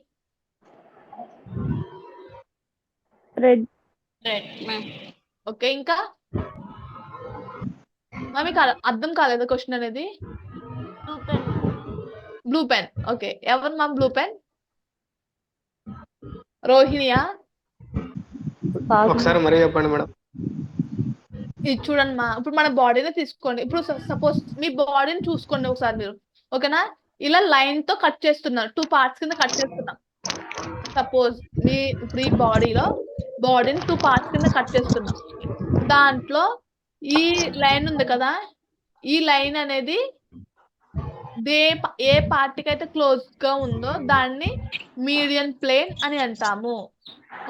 రెడ్.
మ్యామ్.
ఓకే, ఇంకా మీకు అర్థం కాలేదా క్వశ్చన్ అనేది? Blue pen. ఓకే, ఎవరు మ్యామ్ బ్లూ పెన్? రోహిణియా?
ఒకసారి మరీ చెప్పండి మేడం.
ఇది చూడండి మా, ఇప్పుడు మన బాడీని తీసుకోండి. ఇప్పుడు సపోజ్ మీ బాడీని చూసుకోండి ఒకసారి మీరు. ఓకేనా, ఇలా లైన్ తో కట్ చేస్తున్నారు, 2 పార్ట్స్ కింద కట్ చేస్తున్నాం. సపోజ్ ఇప్పుడు ఈ బాడీని 2 పార్ట్స్ కింద కట్ చేస్తున్నాం. దాంట్లో ఈ లైన్ ఉంది కదా, ఈ లైన్ అనేది ఏ పార్ట్ కి అయితే క్లోజ్ గా ఉందో దాన్ని మీడియన్ ప్లేన్ అని అంటాము.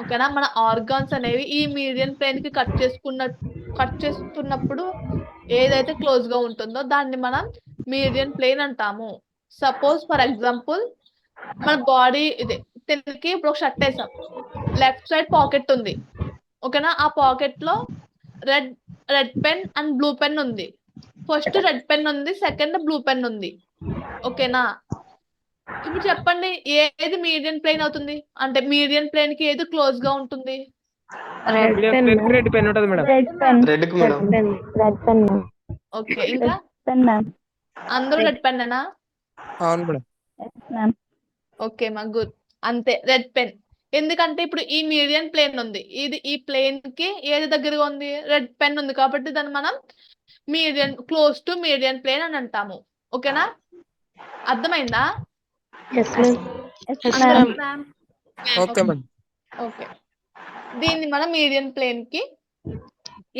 ఓకేనా, మన ఆర్గాన్స్ అనేవి ఈ మీడియన్ ప్లేన్ కి కట్ చేస్తున్నప్పుడు ఏదైతే క్లోజ్ గా ఉంటుందో దాన్ని మనం మీడియన్ ప్లేన్ అంటాము. సపోజ్ ఫర్ ఎగ్జాంపుల్ మన బాడీ ఇది తినకి ఇప్పుడు ఒక షర్ట్ వేసాం, లెఫ్ట్ సైడ్ పాకెట్ ఉంది. ఓకేనా, ఆ పాకెట్ లో red pen and blue pen ఉంది. ఫస్ట్ రెడ్ పెన్ ఉంది, సెకండ్ బ్లూ పెన్ ఉంది. ఓకేనా, ఇప్పుడు చెప్పండి ఏది మీడియన్ ప్లేన్ అవుతుంది, అంటే మీడియన్ ప్లేన్ కి ఏది క్లోజ్ గా ఉంటుంది?
Red pen.
రెడ్ పెన్ ఉంటుంది మేడం. రెడ్ కి మేడం.
Red pen.
ఓకే, ఇంకా
పెన్ మ్యామ్.
అందరూ రెడ్ పెన్నేనా?
అవును మేడం.
మ్యామ్.
ఓకే మా, గుడ్. అంతే, రెడ్ పెన్. ఎందుకంటే ఇప్పుడు ఈ మీడియన్ ప్లేన్ ఉంది, ఈ ప్లేన్ కి ఏది దగ్గరగా ఉంది? రెడ్ పెన్ ఉంది, కాబట్టి దాన్ని మనం క్లోజ్ టు మీడియన్ ప్లేన్ అని అంటాము. ఓకేనా, అర్థమైందా?
Okay madam.
ఓకే, దీన్ని మనం మీడియన్ ప్లేన్ కి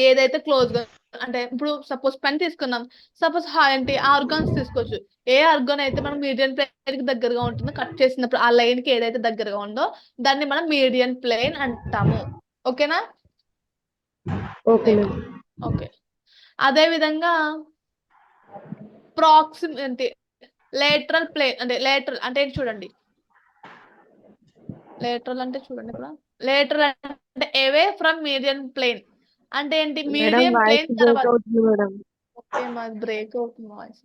ఏదైతే క్లోజ్ గా, అంటే ఇప్పుడు సపోజ్ పెన్ తీసుకున్నాం, సపోజ్ ఏంటి ఆర్గాన్స్ తీసుకోవచ్చు. ఏ ఆర్గాన్ అయితే మనం మీడియన్ ప్లేన్ కి దగ్గరగా ఉంటుందో కట్ చేసినప్పుడు ఆ లైన్ కి ఏదైతే దగ్గరగా ఉందో దాన్ని మనం మీడియన్ ప్లేన్ అంటాము. ఓకేనా? ఓకే, అదే విధంగా ప్రాక్సిమిటీ లేటరల్ ప్లేన్ అంటే లేటరల్ అంటే ఏంటి చూడండి. లేటరల్ అంటే చూడండి, ఇక్కడ లేటరల్ అంటే అవే ఫ్రమ్ మీడియన్ ప్లేన్ అంటే ఏంటి? మీడియం ప్లేన్ తర్వాత. ఓకే, మాది బ్రేక్ అవుతుంది వాయిస్.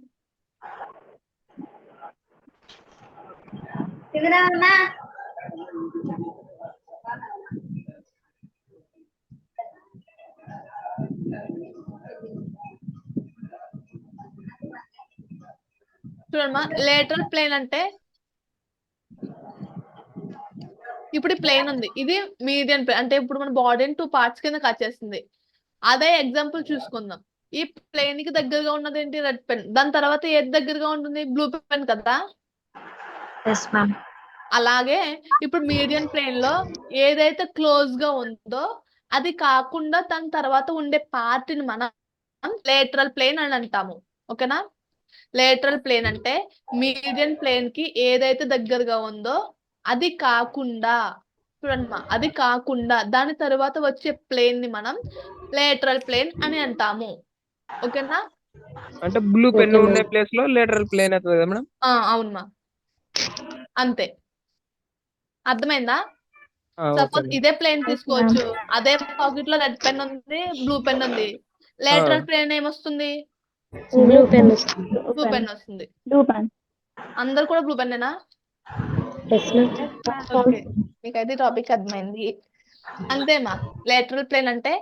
చూడమ్మా, లేటరల్ ప్లేన్ అంటే ఇప్పుడు ప్లేన్ ఉంది, ఇది మీడియన్ ప్లేన్ అంటే ఇప్పుడు మన బాడీని 2 పార్ట్స్ కింద కట్ చేస్తుంది. అదే ఎగ్జాంపుల్ చూసుకుందాం. ఈ ప్లేన్ కి దగ్గరగా ఉన్నది ఏంటి? Red pen. దాని తర్వాత ఏది దగ్గరగా ఉంటుంది? బ్లూ పెన్ కదా. అలాగే ఇప్పుడు మీడియన్ ప్లేన్ లో ఏదైతే క్లోజ్ గా ఉందో అది కాకుండా దాని తర్వాత ఉండే పార్ట్ ని మనం లేటరల్ ప్లేన్ అని అంటాము. ఓకేనా, లేటరల్ ప్లేన్ అంటే మీడియన్ ప్లేన్ కి ఏదైతే దగ్గరగా ఉందో అది కాకుండా, చూడండి, అది కాకుండా దాని తర్వాత వచ్చే ప్లేన్ ని మనం లేటరల్ ప్లేన్ అని అంటాము. ఓకేనా,
అంటే బ్లూ పెన్ ఉండే ప్లేస్ లో లేటరల్ ప్లేన్ అవుతుంది కదా మేడం?
అవునమ్మా, అంతే. అర్థమైందా?
Okay
suppose
madam.
ఇదే ప్లేన్ తీసుకోవచ్చు, అదే పాకెట్ లో రెడ్ పెన్ ఉంది, బ్లూ పెన్ ఉంది. లేటరల్ ప్లేన్ ఏమొస్తుంది?
Blue pen.
బ్లూ పెన్ వస్తుంది.
Blue pen.
అందరు కూడా బ్లూ పెన్నేనా?
Yes ma'am.
ఓకే, మీకైతే టాపిక్ అర్థమైంది. అంతేమా. లేటరల్ ప్లేన్ అంటే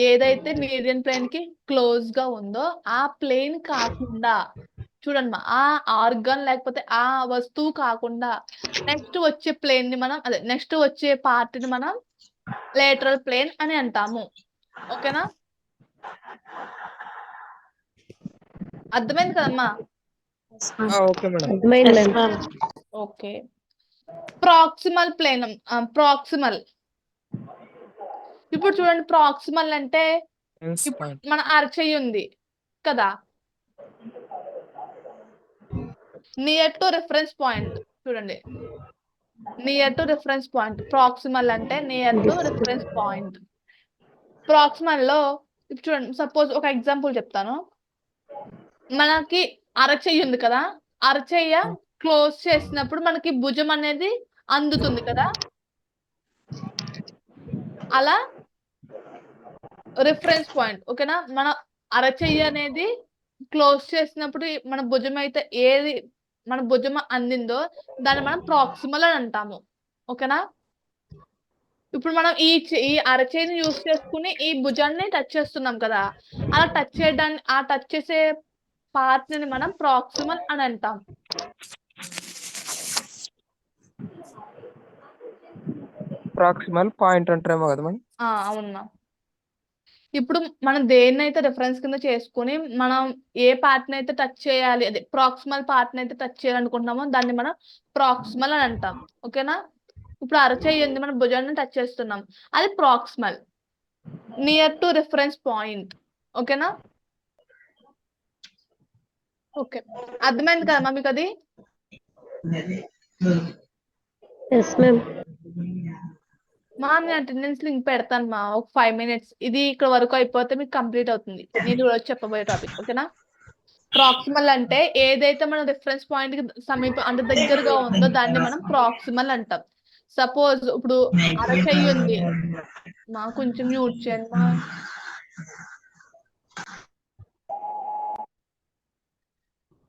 ఏదైతే మీడియన్ ప్లేన్ కి క్లోజ్ గా ఉందో ఆ ప్లేన్ కాకుండా చూడండి ఆ ఆర్గన్ లేకపోతే ఆ వస్తువు కాకుండా నెక్స్ట్ వచ్చే ప్లేన్ ని మనం అదే నెక్స్ట్ వచ్చే పార్ట్ ని మనం లేటరల్ ప్లేన్ అని అంటాము. ఓకేనా? అర్థమైంది కదమ్మా?
Okay madam.
అర్థమైంది
Yes,
ma'am.
ma'am.
Okay. Proximal plane, proximal. ఇప్పుడు చూడండి, ప్రాక్సిమల్ అంటే ఇప్పుడు మన అరచెయ్యి ఉంది కదా, నియర్ టు రిఫరెన్స్ పాయింట్. చూడండి, near to reference point. Proximal అంటే near to reference point. Proximal లో ఇప్పుడు చూడండి, సపోజ్ ఒక ఎగ్జాంపుల్ చెప్తాను. మనకి అరచెయ్యి ఉంది కదా, అరచెయ్య క్లోజ్ చేసినప్పుడు మనకి భుజం అనేది అందుతుంది కదా, అలా రిఫరెన్స్ పాయింట్. ఓకేనా? మన అరచెయ్యి అనేది క్లోజ్ చేసినప్పుడు మన భుజం అయితే ఏది మన భుజం అందిందో దాన్ని మనం ప్రాక్సిమల్ అని అంటాము. ఓకేనా? ఇప్పుడు మనం ఈ అరచేయిని యూస్ చేసుకుని ఈ భుజాన్ని టచ్ చేస్తున్నాం కదా, అలా టచ్ చేయడాన్ని ఆ టచ్ చేసే పార్ట్ ని మనం ప్రాక్సిమల్ అని అంటాం.
ప్రాక్సిమల్ పాయింట్ అంటారేమో కదా మేడం.
అవునా. ఇప్పుడు మనం దేన్నైతే రిఫరెన్స్ కింద చేసుకుని మనం ఏ పార్ట్ ని అయితే టచ్ చేయాలి, అదే ప్రాక్సిమల్ పార్ట్ ని అయితే టచ్ చేయాలనుకుంటున్నామో దాన్ని మనం ప్రాక్సిమల్ అని అంటాం. ఓకేనా? ఇప్పుడు అరచేయి ఉంది, మన భుజాన్ని టచ్ చేస్తున్నాం, అది proximal, near to reference point. ఓకేనా? ఓకే, అర్థమైంది కదమ్మా మీకు అది?
Yes ma'am.
నేను అటెండెన్స్ లింక్ పెడతాను మా, ఒక 5 minutes. ఇది ఇక్కడ వరకు అయిపోతే మీకు కంప్లీట్ అవుతుంది నేను ఈరోజు చెప్పబోయే టాపిక్. ఓకేనా? ప్రాక్సిమల్ అంటే ఏదైతే మన రిఫరెన్స్ పాయింట్ కి సమీప అంటే దగ్గరగా ఉందో దాన్ని మనం ప్రాక్సిమల్ అంటాం. సపోజ్ ఇప్పుడు అరచెయ్యి ఉంది మా, కొంచెం మ్యూట్ చేయండి మా.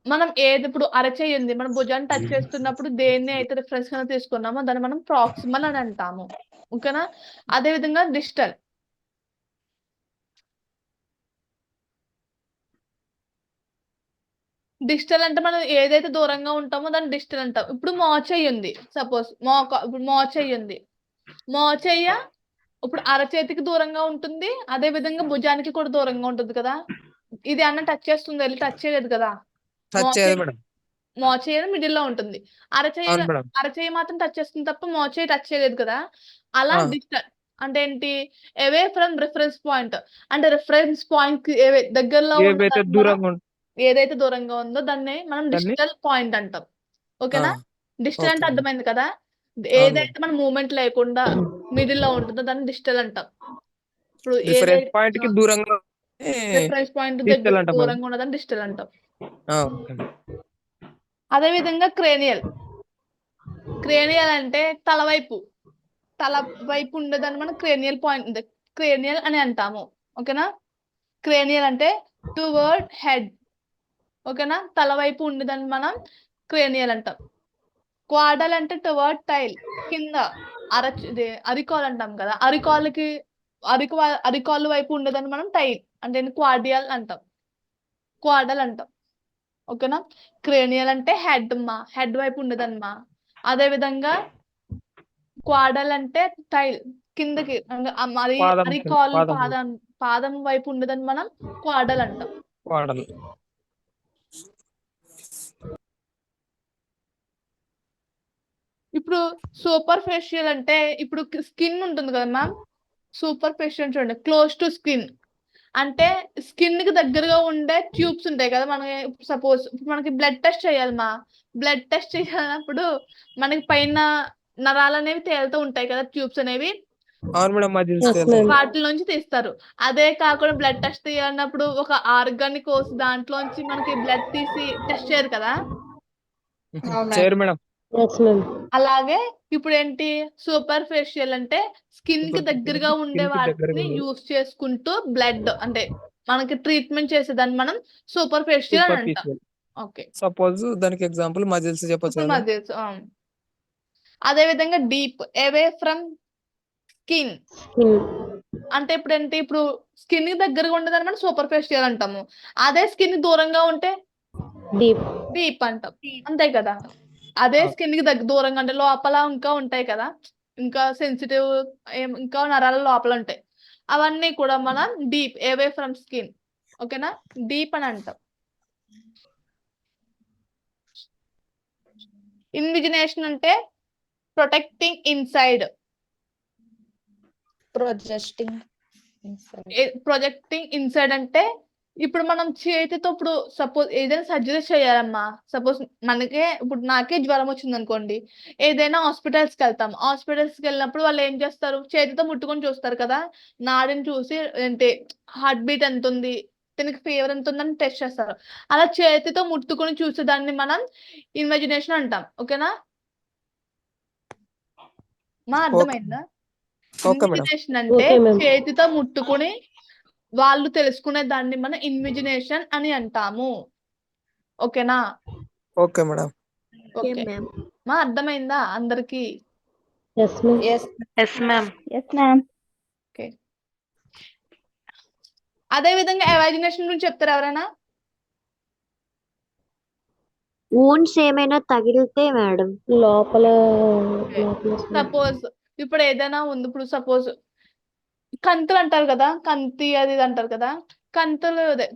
మనం ఏది ఇప్పుడు అరచెయ్యి ఉంది, మన భుజాన్ని టచ్ చేస్తున్నప్పుడు దేన్ని అయితే రిఫరెన్స్ గా తీసుకున్నామో దాన్ని మనం ప్రాక్సిమల్ అని అంటాము. ఓకేనా? అదే విధంగా డిస్టల్. డిస్టల్ అంటే మనం ఏదైతే దూరంగా ఉంటామో దాన్ని డిస్టల్ అంటాం. ఇప్పుడు మోచెయ్యి ఉంది, సపోజ్ ఇప్పుడు మోచెయ్యి ఉంది, మోచెయ్య ఇప్పుడు అరచేతికి దూరంగా ఉంటుంది, అదే విధంగా భుజానికి కూడా దూరంగా ఉంటుంది కదా. ఇది అన్న టచ్ చేస్తుంది, వెళ్ళి టచ్ చేయలేదు కదా. మోచేయి మిడిల్ లో ఉంటుంది, అరచేయి మాత్రం టచ్ చేస్తుంది తప్ప మోచేయి టచ్ చేయలేదు కదా. అలా డిస్టల్ అంటే ఏంటి? Away from reference point. అంటే రిఫరెన్స్ పాయింట్ దగ్గరలో ఏదైతే దూరంగా ఉందో దాన్ని మనం డిస్టల్ పాయింట్ అంటాం. ఓకేనా? డిస్టల్ అంటే అర్థమైంది కదా, ఏదైతే మన మూమెంట్ లేకుండా మిడిల్ లో ఉంటుందో దాన్ని డిస్టల్ అంటాం. ఇప్పుడు
రిఫరెన్స్ పాయింట్ కి దూరంగా
రిఫరెన్స్ పాయింట్ దగ్గర దూరంగా ఉన్నదాన్ని డిస్టల్ అంటాం. అదే విధంగా క్రేనియల్. క్రేనియల్ అంటే తల వైపు ఉండేదాన్ని మనం క్రేనియల్ పాయింట్, క్రేనియల్ అని అంటాము. ఓకేనా? క్రేనియల్ అంటే టువర్డ్ హెడ్. ఓకేనా? తల వైపు ఉండేదాన్ని మనం క్రేనియల్ అంటాం. క్వాడల్ అంటే టువర్డ్ టైల్, కింద అరికాల్ అంటాం కదా, అరికాలు వైపు ఉండేదాన్ని మనం టైల్ అంటే క్వాడియల్ అంటాం, క్వాడల్ అంటాం. ఓకేనా? క్రేనియల్ అంటే హెడ్ వైపు ఉండేదన్నమా. అదే విధంగా క్వాడల్ అంటే టైల్, కిందకి అరికాలు పాదం వైపు ఉండేదని మనం క్వాడల్ అంటాం. ఇప్పుడు సూపర్ ఫేషియల్ అంటే ఇప్పుడు స్కిన్ ఉంటుంది కదా మ్యామ్, సూపర్ ఫేషియల్ చూడండి, క్లోజ్ టు స్కిన్ అంటే స్కిన్ కి దగ్గరగా ఉండే ట్యూబ్స్ ఉంటాయి కదా. మన సపోజ్ మనకి బ్లడ్ టెస్ట్ చేయాలి మా, బ్లడ్ టెస్ట్ చేయాలన్నప్పుడు మనకి పైన నరాలు అనేవి తేలుతూ ఉంటాయి కదా, ట్యూబ్స్ అనేవి వాటి నుంచి తీస్తారు. అదే కాకుండా బ్లడ్ టెస్ట్ చేయాలన్నప్పుడు ఒక ఆర్గాన్ కోసి దాంట్లోంచి మనకి బ్లడ్ తీసి టెస్ట్ చేయరు కదా. అలాగే ఇప్పుడు ఏంటి, సూపర్ ఫేషియల్ అంటే స్కిన్ కి దగ్గరగా ఉండే వాటిని యూస్ చేసుకుంటూ బ్లడ్ అంటే మనకి ట్రీట్మెంట్ చేసేదాన్ని మనం సూపర్ ఫేషియల్ అని అంటాం. ఓకే.
సపోజ్ దానికి ఎగ్జాంపుల్ మజిల్స్ చెప్పొచ్చు
ఇప్పుడు
కదా
మాకు తెలుసు. అదే విధంగా డీప్ అవే ఫ్రమ్ స్కిన్. అంటే ఇప్పుడంటే ఇప్పుడు స్కిన్ కి దగ్గరగా ఉండదని మనం సూపర్ఫిషియల్ అంటాము. అదే స్కిన్ దూరంగా ఉంటే
డీప్.
డీప్ అంటాం. అంతే కదా. అదే స్కిన్ కి దూరంగా అంటే లోపల ఇంకా ఉంటాయి కదా, ఇంకా సెన్సిటివ్ ఇంకా నరాల లోపల ఉంటాయి. అవన్నీ కూడా మనం డీప్ అవే ఫ్రమ్ స్కిన్. ఓకేనా, డీప్ అని అంటాం. ఇన్విజినేషన్ అంటే ప్రొటెక్టింగ్ ఇన్సైడ్. ప్రొజెక్టింగ్ ఇన్సైడ్ అంటే ఇప్పుడు మనం చేతితో ఇప్పుడు సపోజ్ ఏదైనా సర్జరీ చేయాలమ్మా. సపోజ్ ఇప్పుడు నాకే జ్వరం వచ్చింది అనుకోండి, ఏదైనా హాస్పిటల్స్కి వెళ్తాం. హాస్పిటల్స్కి వెళ్ళినప్పుడు వాళ్ళు ఏం చేస్తారు, చేతితో ముట్టుకొని చూస్తారు కదా, నాడిని చూసి ఏంటి హార్ట్ బీట్ ఎంత ఉంది, దీనికి ఫీవర్ ఎంత ఉందని టెస్ట్ చేస్తారు. అలా చేతితో ముట్టుకొని చూసే దాన్ని మనం ఇన్వెజినేషన్ అంటాం. ఓకేనా మా, అర్థమైందా?
Okay madam.
ఇన్విజినేషన్ అంటే
ఓకే మ్యామ్.
చేతితో ముట్టుకుని వాళ్ళు తెలుసుకునే దాన్ని మనం ఇన్విజినేషన్ అని అంటాము. ఓకేనా.
Okay madam.
ఓకే మా, అర్థమైందా అందరికి?
Yes ma'am.
Yes ma'am.
Okay. అదే విధంగా ఇమాజినేషన్ గురించి చెప్తారా ఎవరైనా?
వూండ్స్ ఏమైనా తగిలితే మేడం
లోపల
సపోజ్ ఇప్పుడు ఏదైనా ఉంది, ఇప్పుడు సపోజ్ కంతులు అంటారు కదా, కంతి అది ఇది అంటారు కదా, కంతులు అదే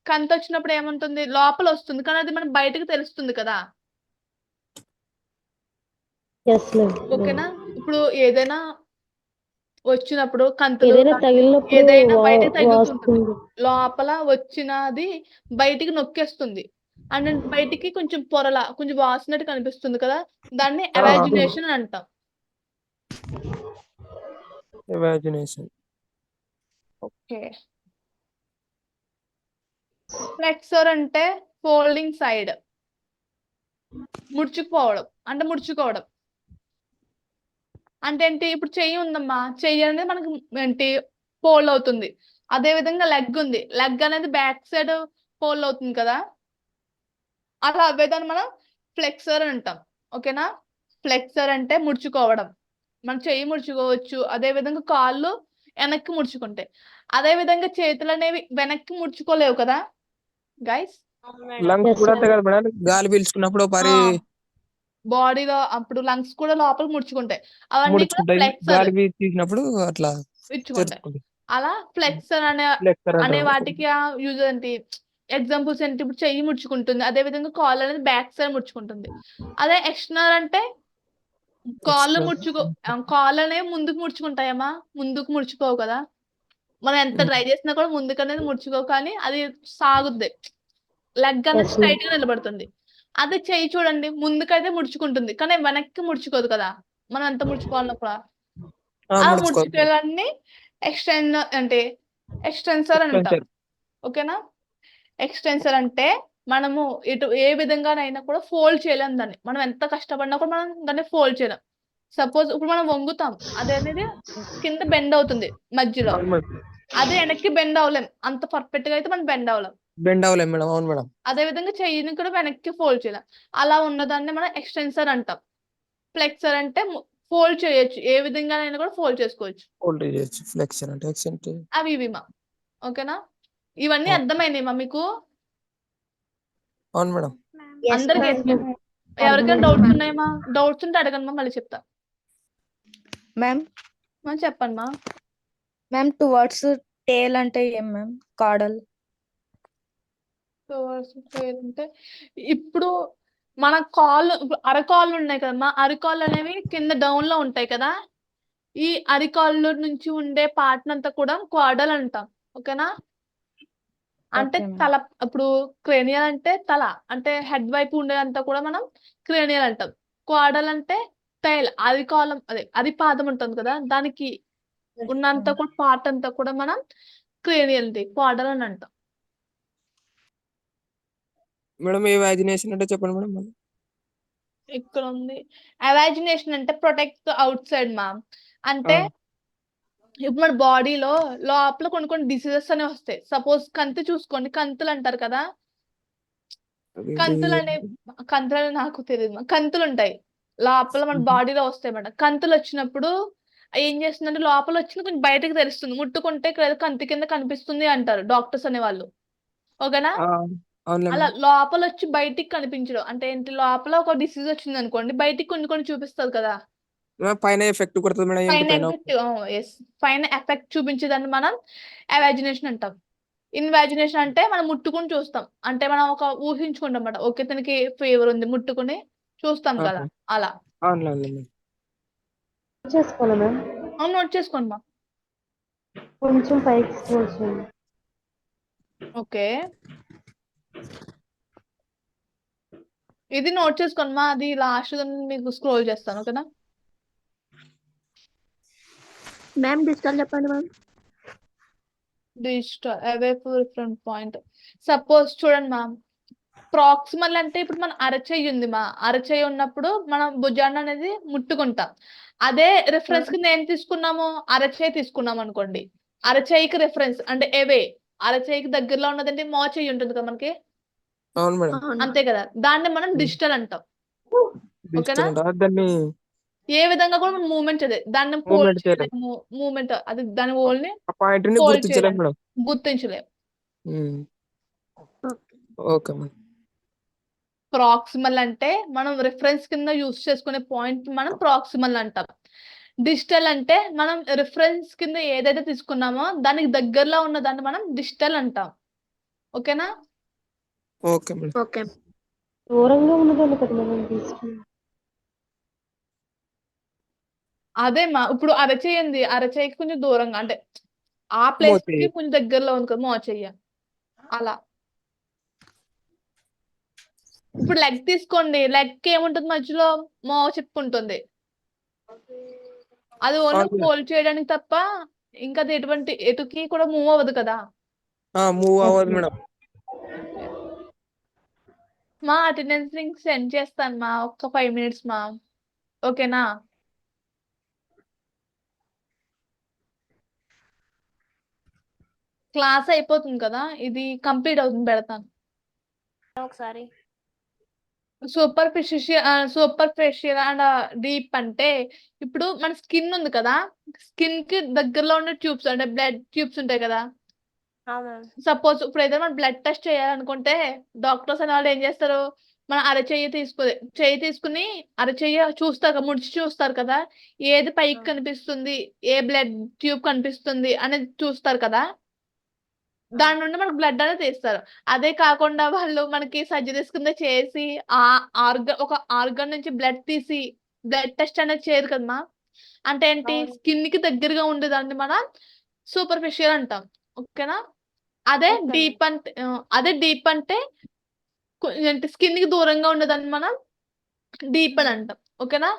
కంతి వచ్చినప్పుడు ఏముంటుంది, లోపల వస్తుంది కానీ అది మనం బయటకు తెలుస్తుంది కదా.
Yes ma'am.
ఓకేనా. ఇప్పుడు ఏదైనా వచ్చినప్పుడు కంతులు
ఏదైనా తగిలినప్పుడు
ఏదైనా బయటకు తగులుతుంటుంది,
వాస్తుంది.
లోపల వచ్చినది బయటికి నొక్కేస్తుంది అండ్ బయటికి కొంచెం పొరలా కొంచెం వాసినట్టు కనిపిస్తుంది కదా, దాన్ని ఇమాజినేషన్ అని అంటాం.
ఇమాజినేషన్.
ఓకే. ఫ్లెక్సర్ అంటే ఫోల్డింగ్ సైడ్, ముడుచుకుపోవడం అంటే ముడుచుకోవడం అంటే ఏంటి, ఇప్పుడు చెయ్యి ఉందమ్మా, చెయ్యి అనేది మనకి ఏంటి ఫోల్డ్ అవుతుంది. అదే విధంగా లెగ్ ఉంది, లెగ్ అనేది బ్యాక్ సైడ్ ఫోల్డ్ అవుతుంది కదా, అలా అవ్వేదాన్ని మనం ఫ్లెక్సర్ అని అంటాం. ఓకేనా. ఫ్లెక్సర్ అంటే ముడుచుకోవడం, మన చెయ్యి ముడుచుకోవచ్చు. అదే విధంగా కాళ్ళు వెనక్కి ముడుచుకుంటాయి. అదే విధంగా చేతులు అనేవి వెనక్కి ముడుచుకోలేవు కదా గైస్.
లంగ్స్ కూడా అంతే కదా మేడం, గాలి పీల్చుకున్నప్పుడు
బాడీలో అప్పుడు లంగ్స్ కూడా లోపల ముడుచుకుంటాయి. అవన్నీ కూడా
ముడుచుకుంటాయి,
ఫ్లెక్సర్
గాలి తీసినప్పుడు అట్లా
ఇచ్చుకుంటాయి.
తెరుచుకుంటాయి.
అలా ఫ్లెక్సర్
ఫ్లెక్సర్
అనే
అంటారు.
వాటికి యూజ్ ఏంటి, ఎగ్జాంపుల్స్ ఏంటి, ఇప్పుడు చెయ్యి ముడుచుకుంటుంది, అదే విధంగా కాళ్ళు అనేది బ్యాక్ సైడ్ ముడుచుకుంటుంది. అదే ఎక్స్టర్నల్ అంటే కాళ్ళు అనేవి ముందుకు ముడుచుకుంటాయమ్మా, ముందుకు ముడుచుకోవు కదా. మనం ఎంత ట్రై చేసినా కూడా ముందుకు అనేది ముడుచుకోవు, కానీ అది సాగుద్ది, లెగ్ అనేది స్ట్రైట్ గా నిలబడుతుంది. అదే చెయ్యి చూడండి, ముందుకైతే ముడుచుకుంటుంది కానీ వెనక్కి ముడుచుకోదు కదా, మనం ఎంత ముడుచుకోవాలన్నప్పుడు ఆ ముడుచుకోవాలని ఎక్స్టెన్సర్ అని అంటాం. ఓకేనా. ఎక్స్టెన్సర్ అంటే మనము ఏ విధంగానైనా కూడా ఫోల్డ్ చేయలేం దాన్ని, మనం ఎంత కష్టపడినా కూడా మనం దాన్ని ఫోల్డ్ చేయలేం. సపోజ్ ఇప్పుడు మనం వంగుతాం, అదే అనేది కింద బెండ్ అవుతుంది మధ్యలో, అదే వెనక్కి బెండ్ అవ్వలేం, అంత పర్ఫెక్ట్ గా అయితే మనం బెండ్ అవ్వలేం.
మేడం. అవును మేడం.
అదే విధంగా చెయ్యిని కూడా వెనక్కి ఫోల్డ్ చేయలేం. అలా ఉన్నదాన్ని మనం ఎక్స్టెన్సర్ అంటాం. ఫ్లెక్సర్ అంటే ఫోల్డ్ చేయొచ్చు, ఏ విధంగానైనా కూడా ఫోల్డ్ చేసుకోవచ్చు.
ఫ్లెక్సర్ అంటే ఎక్స్టెన్షన్.
అవి ఇవిమా. ఓకేనా. ఇవన్నీ అర్థమైనాయమ్మా మీకు?
అవును మేడం.
అందరికి ఎవరికైనా డౌట్స్ ఉన్నాయమ్మా? డౌట్స్ ఉంటే అడగండి, మళ్ళీ చెప్తా.
మ్యామ్
చెప్పండి మా.
మ్యామ్ టువర్డ్స్ టేల్ అంటే ఏం మ్యామ్? కాడల్.
అంటే ఇప్పుడు మన కాళ్ళు, అరకాళ్ళు ఉన్నాయి కదమ్మా, అరకాళ్ళు అనేవి కింద డౌన్ లో ఉంటాయి కదా, ఈ అరికాళ్ళు నుంచి ఉండే పార్ట్ అంతా కూడా క్వాడల్ అంటాం. ఓకేనా. అంటే తల, ఇప్పుడు క్రేనియల్ అంటే తల, అంటే హెడ్ వైపు ఉండేదంతా కూడా మనం క్రేనియల్ అంటాం. క్వాడల్ అంటే టైల్, అరికాలం అదే అరిపాదం ఉంటుంది కదా, దానికి ఉన్నంత కూడా పార్ట్ అంతా కూడా మనం క్రేనియల్ క్వాడల్ అని అంటాం.
మేడం ఇమాజినేషన్ అంటే చెప్పండి మేడం.
ఇక్కడ ఉంది ఇమాజినేషన్ అంటే ప్రొటెక్ట్ అవుట్ సైడ్ మా, అంటే ఇప్పుడు మన బాడీలో లోపల కొన్ని డిసీజెస్ అనేవి వస్తాయి. సపోజ్ కంతి చూసుకోండి, కంతులు అంటారు కదా, కంతులు నాకు తెలియదు. కంతులు ఉంటాయి లోపల మన బాడీలో వస్తాయి అన్నమాట. కంతులు వచ్చినప్పుడు ఏం చేస్తుందంటే లోపల వచ్చిన కొంచెం బయటకు తెలుస్తుంది. ముట్టుకుంటే కంతి కింద కనిపిస్తుంది అంటారు డాక్టర్స్ అనేవాళ్ళు. ఓకేనా?
అవునులే
అలా
మేడం.
లోపల వచ్చి బయటికి కనిపించడం అంటే ఏంటి, లోపల ఒక డిసీజ్ వచ్చింది అనుకోండి బయటికి కొన్ని చూపిస్తుంది కదా.
పైన ఎఫెక్ట్ కొడుతుంది మేడం ఇంటి
పైన
పైన.
ఎఫెక్ట్, ఎస్, పైన ఎఫెక్ట్ చూపించేదాన్ని మనం ఇమాజినేషన్ అంటాం. ఇన్వాజినేషన్ అంటే మనం ముట్టుకుని చూస్తాం, అంటే మనం ఒక ఊహించుకుంటాం అన్నమాట. ఓకే తనకి ఫీవర్ ఉంది, ముట్టుకుని చూస్తాం కదా అలా.
అవునులే మేడం.
చేసుకోవాలా మ్యామ్?
అవును, నోట్ చేసుకోండి మా.
కొంచెం పైకి స్క్రోల్ చేయండి.
ఓకే, ఇది నోట్ చేసుకోండి మా. అది లాస్ట్ మీకు స్క్రోల్ చేస్తాను. ఓకేనా?
మ్యామ్ డిజిటల్ చెప్పండి ma'am.
Digital away from point. Suppose చూడండి మ్యామ్, ప్రాక్సిమల్ అంటే ఇప్పుడు మన అరచేయి ఉంది మా. అరచేయి ఉన్నప్పుడు మనం భుజాన్ని అనేది ముట్టుకుంటాం. అదే రిఫరెన్స్ కింద ఏం తీసుకున్నాము, అరచేయి తీసుకున్నాం అనుకోండి. అరచేయికి రిఫరెన్స్ అంటే అవే, అరచేయికి దగ్గరలో ఉన్నదంటే మోచేయి ఉంటుంది కదా మనకి.
అవును మేడం.
అంతే కదా, దాన్ని మనం డిజిటల్ అంటాం. ఓకేనా?
దాన్ని
ఏ విధంగా కూడా మనం మూవ్మెంట్ అదే దాన్ని పోల్
మూవ్మెంట్ చేయలేం.
చేయలేము. మూవ్మెంట్ అది దాని ఓల్ని
ఆ పాయింట్ ని
పోల్
గుర్తించలేం
చేయలేము,
మేడం.
గుర్తించలేము.
Okay madam.
ప్రాక్సిమల్ అంటే మనం రిఫరెన్స్ కింద యూస్ చేసుకునే పాయింట్ మనం ప్రాక్సిమల్ అంటాం. డిజిటల్ అంటే మనం రిఫరెన్స్ కింద ఏదైతే తీసుకున్నామో దానికి దగ్గరలో ఉన్న దాన్ని మనం డిజిటల్ అంటాం. ఓకేనా?
Okay madam.
ఓకే.
దూరంగా ఉన్నదాన్ని కదా మనం తీసుకున్నాం.
అదే మా, ఇప్పుడు అరచేయండి, అరచేయికి కొంచెం దూరంగా అంటే ఆ ప్లేస్ కి
మోచేయి.
కొంచెం దగ్గరలో ఉంది కదా మోచేయ, అలా. ఇప్పుడు లెగ్ తీసుకోండి, లెగ్ కి ఏముంటుంది మధ్యలో, మో చెప్పుకుంటుంది. అది ఓన్లీ
అవును.
హోల్డ్ చేయడానికి తప్ప ఇంకా అది ఎటుకి కూడా మూవ్ అవ్వదు కదా.
మూవ్ అవ్వదు మేడం.
మా అటెండెన్స్ లింక్ సెండ్ చేస్తాను మా, ఒక్క 5 minutes మా. ఓకేనా? క్లాస్ అయిపోతుంది కదా, ఇది కంప్లీట్ అవుతుంది, పెడతాను.
ఒకసారి
సూపర్ఫిషియల్ అండ్ డీప్ అంటే ఇప్పుడు మన స్కిన్ ఉంది కదా, స్కిన్ కి దగ్గరలో ఉన్న ట్యూబ్స్ అంటే బ్లడ్ ట్యూబ్స్ ఉంటాయి కదా. సపోజ్ ఇప్పుడు ఏదైనా మనం బ్లడ్ టెస్ట్ చేయాలనుకుంటే డాక్టర్స్ అనే వాళ్ళు ఏం చేస్తారు, మన చెయ్యి తీసుకుని అరచెయ్యి చూస్తారు, ముడిచి చూస్తారు కదా, ఏది పైకి కనిపిస్తుంది, ఏ బ్లడ్ ట్యూబ్ కనిపిస్తుంది అనేది చూస్తారు కదా. దాని నుండి మనకు బ్లడ్ అనేది తీస్తారు. అదే కాకుండా వాళ్ళు మనకి సర్జరీస్ కింద చేసి ఆ ఒక ఆర్గన్ నుంచి బ్లడ్ తీసి బ్లడ్ టెస్ట్ అనేది చేయరు కదమ్మా. అంటే ఏంటి, స్కిన్ కి దగ్గరగా ఉండేదాన్ని మనం సూపర్ఫిషియల్ అంటాం. ఓకేనా? అదే డీప్ అంటే ఏంటి, స్కిన్ కి దూరంగా ఉండేదాన్ని మనం డీప్ అని అంటాం. ఓకేనా?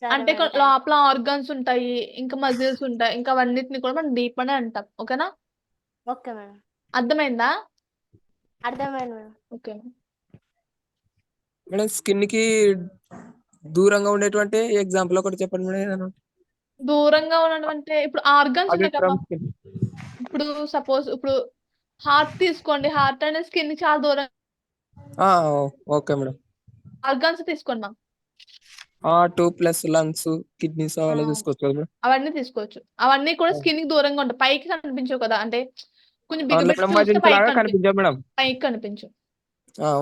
అంటే లోపల ఆర్గన్స్ ఉంటాయి, ఇంకా మజిల్స్ ఉంటాయి, ఇంకా అవన్నిటిని కూడా మనం డీప్ అనే అంటాం. ఓకేనా?
Okay madam.
అర్థమైందా?
అర్థమైంది మేడం.
ఓకే.
మేడం స్కిన్ కి దూరంగా ఉండేటువంటి ఎగ్జాంపుల్ ఒకటి చెప్పండి మేడం.
దూరంగా ఉండడం అంటే ఇప్పుడు ఆర్గన్స్
అదే
ఉన్నాయి కదా. ఇప్పుడు సపోజ్ ఇప్పుడు హార్ట్ తీసుకోండి, హార్ట్ అనేది స్కిన్ కి చాలా దూరం.
Okay madam.
ఆర్గన్స్ తీసుకోండి ma'am.
Heart plus lungs, kidneys అలా తీసుకోవచ్చు కదా మేడం.
అవన్నీ తీసుకోవచ్చు. అవన్నీ కూడా స్కిన్ కి దూరంగా ఉంటాయి, పైకి కనిపించవు కదా. అంటే కొంచెం
అవునులే
బిగబెట్టి
మేడం,
చూస్తే
మజిల్స్ లాగా కనిపించవు మేడం.
పైకి కనిపించు.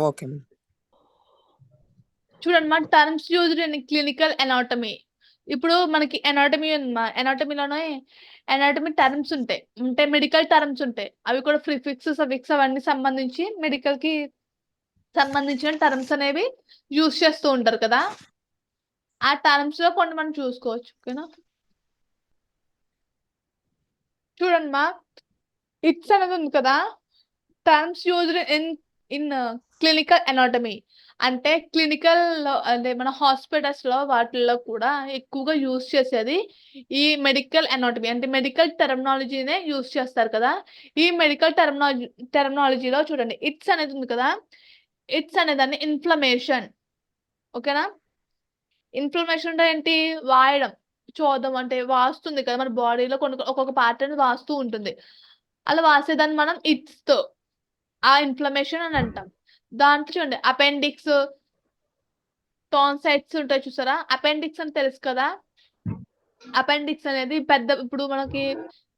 Okay madam.
చూడండి మా, terms used in clinical anatomy. ఇప్పుడు మనకి ఎనాటమీ ఉందమ్మా, ఎనాటమీలోనే ఎనాటమీ టర్మ్స్ ఉంటాయి, అంటే మెడికల్ టర్మ్స్ ఉంటాయి. అవి కూడా ప్రిఫిక్స్ సఫిక్స్ అవన్నీ సంబంధించి మెడికల్ కి సంబంధించిన టర్మ్స్ అనేవి యూజ్ చేస్తూ ఉంటారు కదా. ఆ టర్మ్స్ లో కొన్ని మనం చూసుకోవచ్చు. ఓకేనా? చూడండి మా, ఇట్స్ అనేది ఉంది కదా, terms used in clinical anatomy అంటే క్లినికల్ అంటే మన హాస్పిటల్స్ లో వాటిల్లో కూడా ఎక్కువగా యూజ్ చేసేది ఈ మెడికల్ ఎనాటమీ, అంటే మెడికల్ టెర్మినాలజీనే యూజ్ చేస్తారు కదా. ఈ మెడికల్ టెర్మినాలజీలో చూడండి, ఇట్స్ అనేది ఉంది కదా, ఇట్స్ అనేదాన్ని ఇన్ఫ్లమేషన్. ఓకేనా? ఇన్ఫ్లమేషన్ అంటే ఏంటి, వాయడం, చూద్దాం అంటే వాస్తుంది కదా మన బాడీలో, ఒక్కొక్క పార్ట్ అనేది వాస్తూ ఉంటుంది. అలా వాసేదాన్ని మనం ఇట్స్ తో ఆ ఇన్ఫ్లమేషన్ అని అంటాం. దాంట్లో చూడండి అపెండిక్స్, టాన్సైట్స్ ఉంటాయి చూసారా. అపెండిక్స్ అని తెలుసు కదా. అపెండిక్స్ అనేది ఇప్పుడు మనకి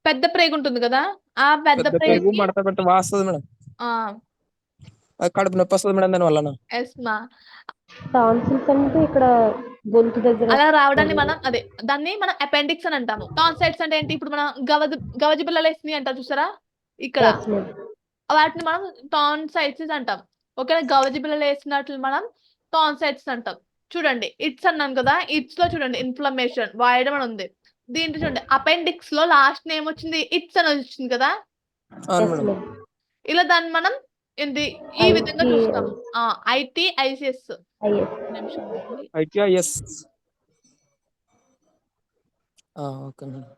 పెద్ద ప్రేగు ఉంటుంది కదా, ఆ పెద్ద
పెద్ద పేగు
ప్రేగుకి
మడత పెట్టి వాస్తుంది మేడం. అది కడుపు నొప్పి వస్తుంది మేడం దాని వలన.
ఎస్ మా
టాన్సిల్స్ అంటే ఇక్కడ గొంతు దగ్గర
అలా రావడాన్ని మనం దాన్ని మనం అపెండిక్స్ అని అంటాము. టాన్సైట్స్ అంటే ఏంటి, ఇప్పుడు మనం గవజ బిళ్ళలు వేసినాయి అంటారు చూసారా ఇక్కడ,
Yes, ma'am.
వాటిని మనం టాన్సైట్స్ అంటాం. ఓకేనా, గవజ బిళ్ళలు వేసినట్లు మనం టాన్సైట్స్ అంటాం. చూడండి ఇట్స్ అన్నాను కదా, ఇట్స్ లో చూడండి ఇన్ఫ్లమేషన్ వాయడం అని ఉంది. దీంట్లో చూడండి అపెండిక్స్ లో లాస్ట్ నేమ్ వచ్చింది ఇట్స్ అని వచ్చింది కదా.
అవును
Yes,
మేడం.
ma'am.
ఇలా దాన్ని మనం ఈ విధంగా చూస్తాం. ITICS
IS.
నిమిషం ఉండండి.
ITIS. Okay madam.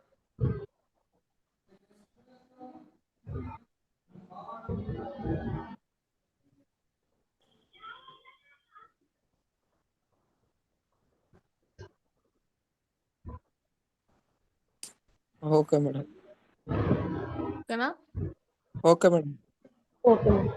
Okay madam.
ఓకేనా,
okay madam.
Okay, ma'am.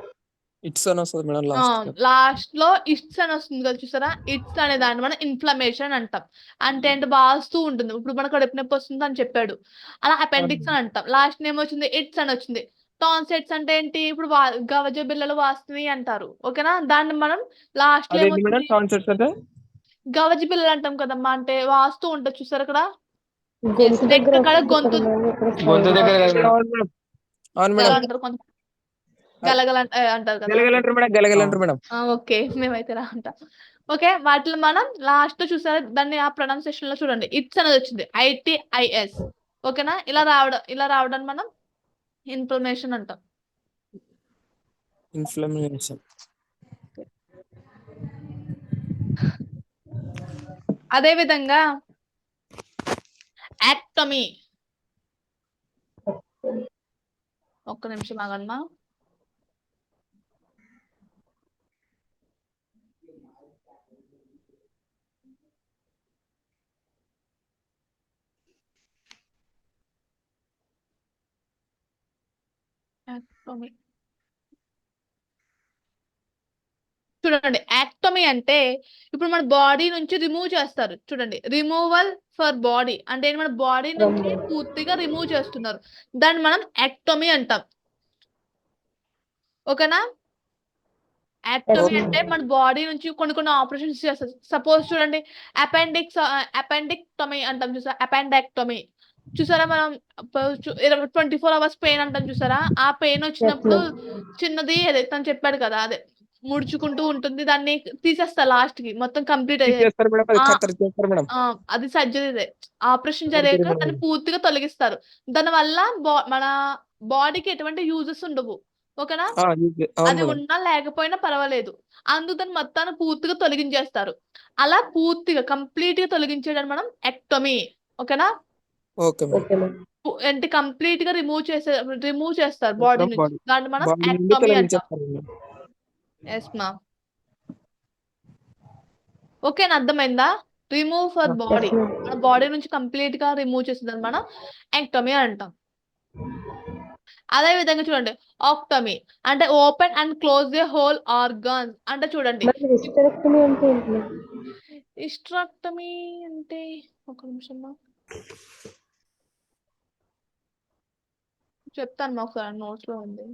Itis అని వస్తుంది మేడం లాస్ట్.
లాస్ట్ లో ఇట్స్ అని వస్తుంది కదా చూసారా. ఇట్స్ అనే దాన్ని మనం ఇన్ఫ్లమేషన్ అంటాం. అంటే వాస్తూ ఉంటుంది. ఇప్పుడు మనకు కడుపు నొప్పి వస్తుంది అని చెప్పాడు, అలా అపెండిక్స్ అని అంటాం. లాస్ట్ నేమ్ వచ్చింది ఇట్స్ అని వచ్చింది. టాన్సైట్స్ అంటే ఏంటి, ఇప్పుడు గవజ బిళ్ళలు వాస్తున్నాయి అంటారు. ఓకేనా, దాన్ని మనం లాస్ట్ లో
అదేంటి మేడం టాన్సిల్స్ అంటే?
గవజ బిళ్ళలు అంటాం కదమ్మా, అంటే వాస్తూ ఉంటుంది చూసారు అక్కడ.
గొంతు దగ్గర
అక్కడ
వస్తుంది
గొంతు
కదా ma'am, ఇక్కడ
గొంతు
side.
దగ్గర కదా. అవును మేడం. అవును
ఎలా
మేడం.
అంటారు కొంత గలగల అంటారు కదా.
గెలగలంటారు మేడం, గెలగలంటారు మేడం.
ఓకే, మేమైతే రా అంటాం. ఓకే, వాటిలో మనం లాస్ట్ చూసారు దాన్ని ఆ ప్రొనౌన్సియేషన్ లో చూడండి ఇట్స్ అనేది వచ్చింది ITIS. ఓకేనా, ఇలా రావడం మనం ఇన్ఫర్మేషన్ అంటాం.
ఇన్ఫ్లమేషన్.
అదే విధంగా యాక్టమీ, ఒక్క నిమిషం ఆగమ్మా. యాక్టమీ చూడండి, యాక్టమీ అంటే ఇప్పుడు మన బాడీ నుంచి రిమూవ్ చేస్తారు. చూడండి, రిమూవల్ ఫర్ బాడీ అంటే మన బాడీ నుంచి పూర్తిగా రిమూవ్ చేస్తున్నారు. దాన్ని మనం యాక్టమీ అంటాం. ఓకేనా, యాక్టమీ
Yes,
అంటే మన బాడీ నుంచి కొన్ని ఆపరేషన్స్ చేస్తారు. సపోజ్ చూడండి అపెండిక్టమీ అంటాం చూసారా, అపెండాక్టమీ చూసారా. మనం 24 hours పెయిన్ అంటాం చూసారా, ఆ పెయిన్ వచ్చినప్పుడు చిన్నది తను చెప్పాడు కదా, అదే ముడుచుకుంటూ ఉంటుంది, దాన్ని తీసేస్తారు లాస్ట్ కి మొత్తం కంప్లీట్
చేస్తారు మేడం, అది కత్తెర చేస్తారు మేడం.
అది సర్జరీ, ఆపరేషన్
సర్జరీ
జరిగాక
మేడం.
దాన్ని పూర్తిగా తొలగిస్తారు. దాని వల్ల మన బాడీకి ఎటువంటి యూజెస్ ఉండవు. ఓకేనా,
అవును
అది
మేడం.
ఉన్నా లేకపోయినా పర్వాలేదు, అందుకు దాన్ని మొత్తాన్ని పూర్తిగా తొలగించేస్తారు. అలా పూర్తిగా కంప్లీట్ గా తొలగించేయడం మనం యాక్టమీ. ఓకేనా,
ఓకే మేడం.
Okay, ma'am.
అంటే కంప్లీట్ గా రిమూవ్ చేస్తారు బాడీ నుంచి,
బాడీ
దాన్ని మనం
బాడీ నుండి
యాక్టమీ అంటాం.
తొలగించేస్తారు మేడం.
ఎస్ మా. ఓకేనా, అర్థమైందా. Remove for body,
Yes, ma'am.
మన బాడీ నుంచి కంప్లీట్ గా రిమూవ్ చేసేదాన్ని మనం యాక్టమీ అంటాం. అదే విధంగా చూడండి ఆక్టమీ అంటే open and close the whole organs అంటే చూడండి.
Ma'am, hysterectomy అంటే ఏంటి ma'am?
హిస్టరెక్టమీ అంటే ఒక నిమిషం చెప్తాను మా ఒకసారి, నోట్స్ లో ఉంది.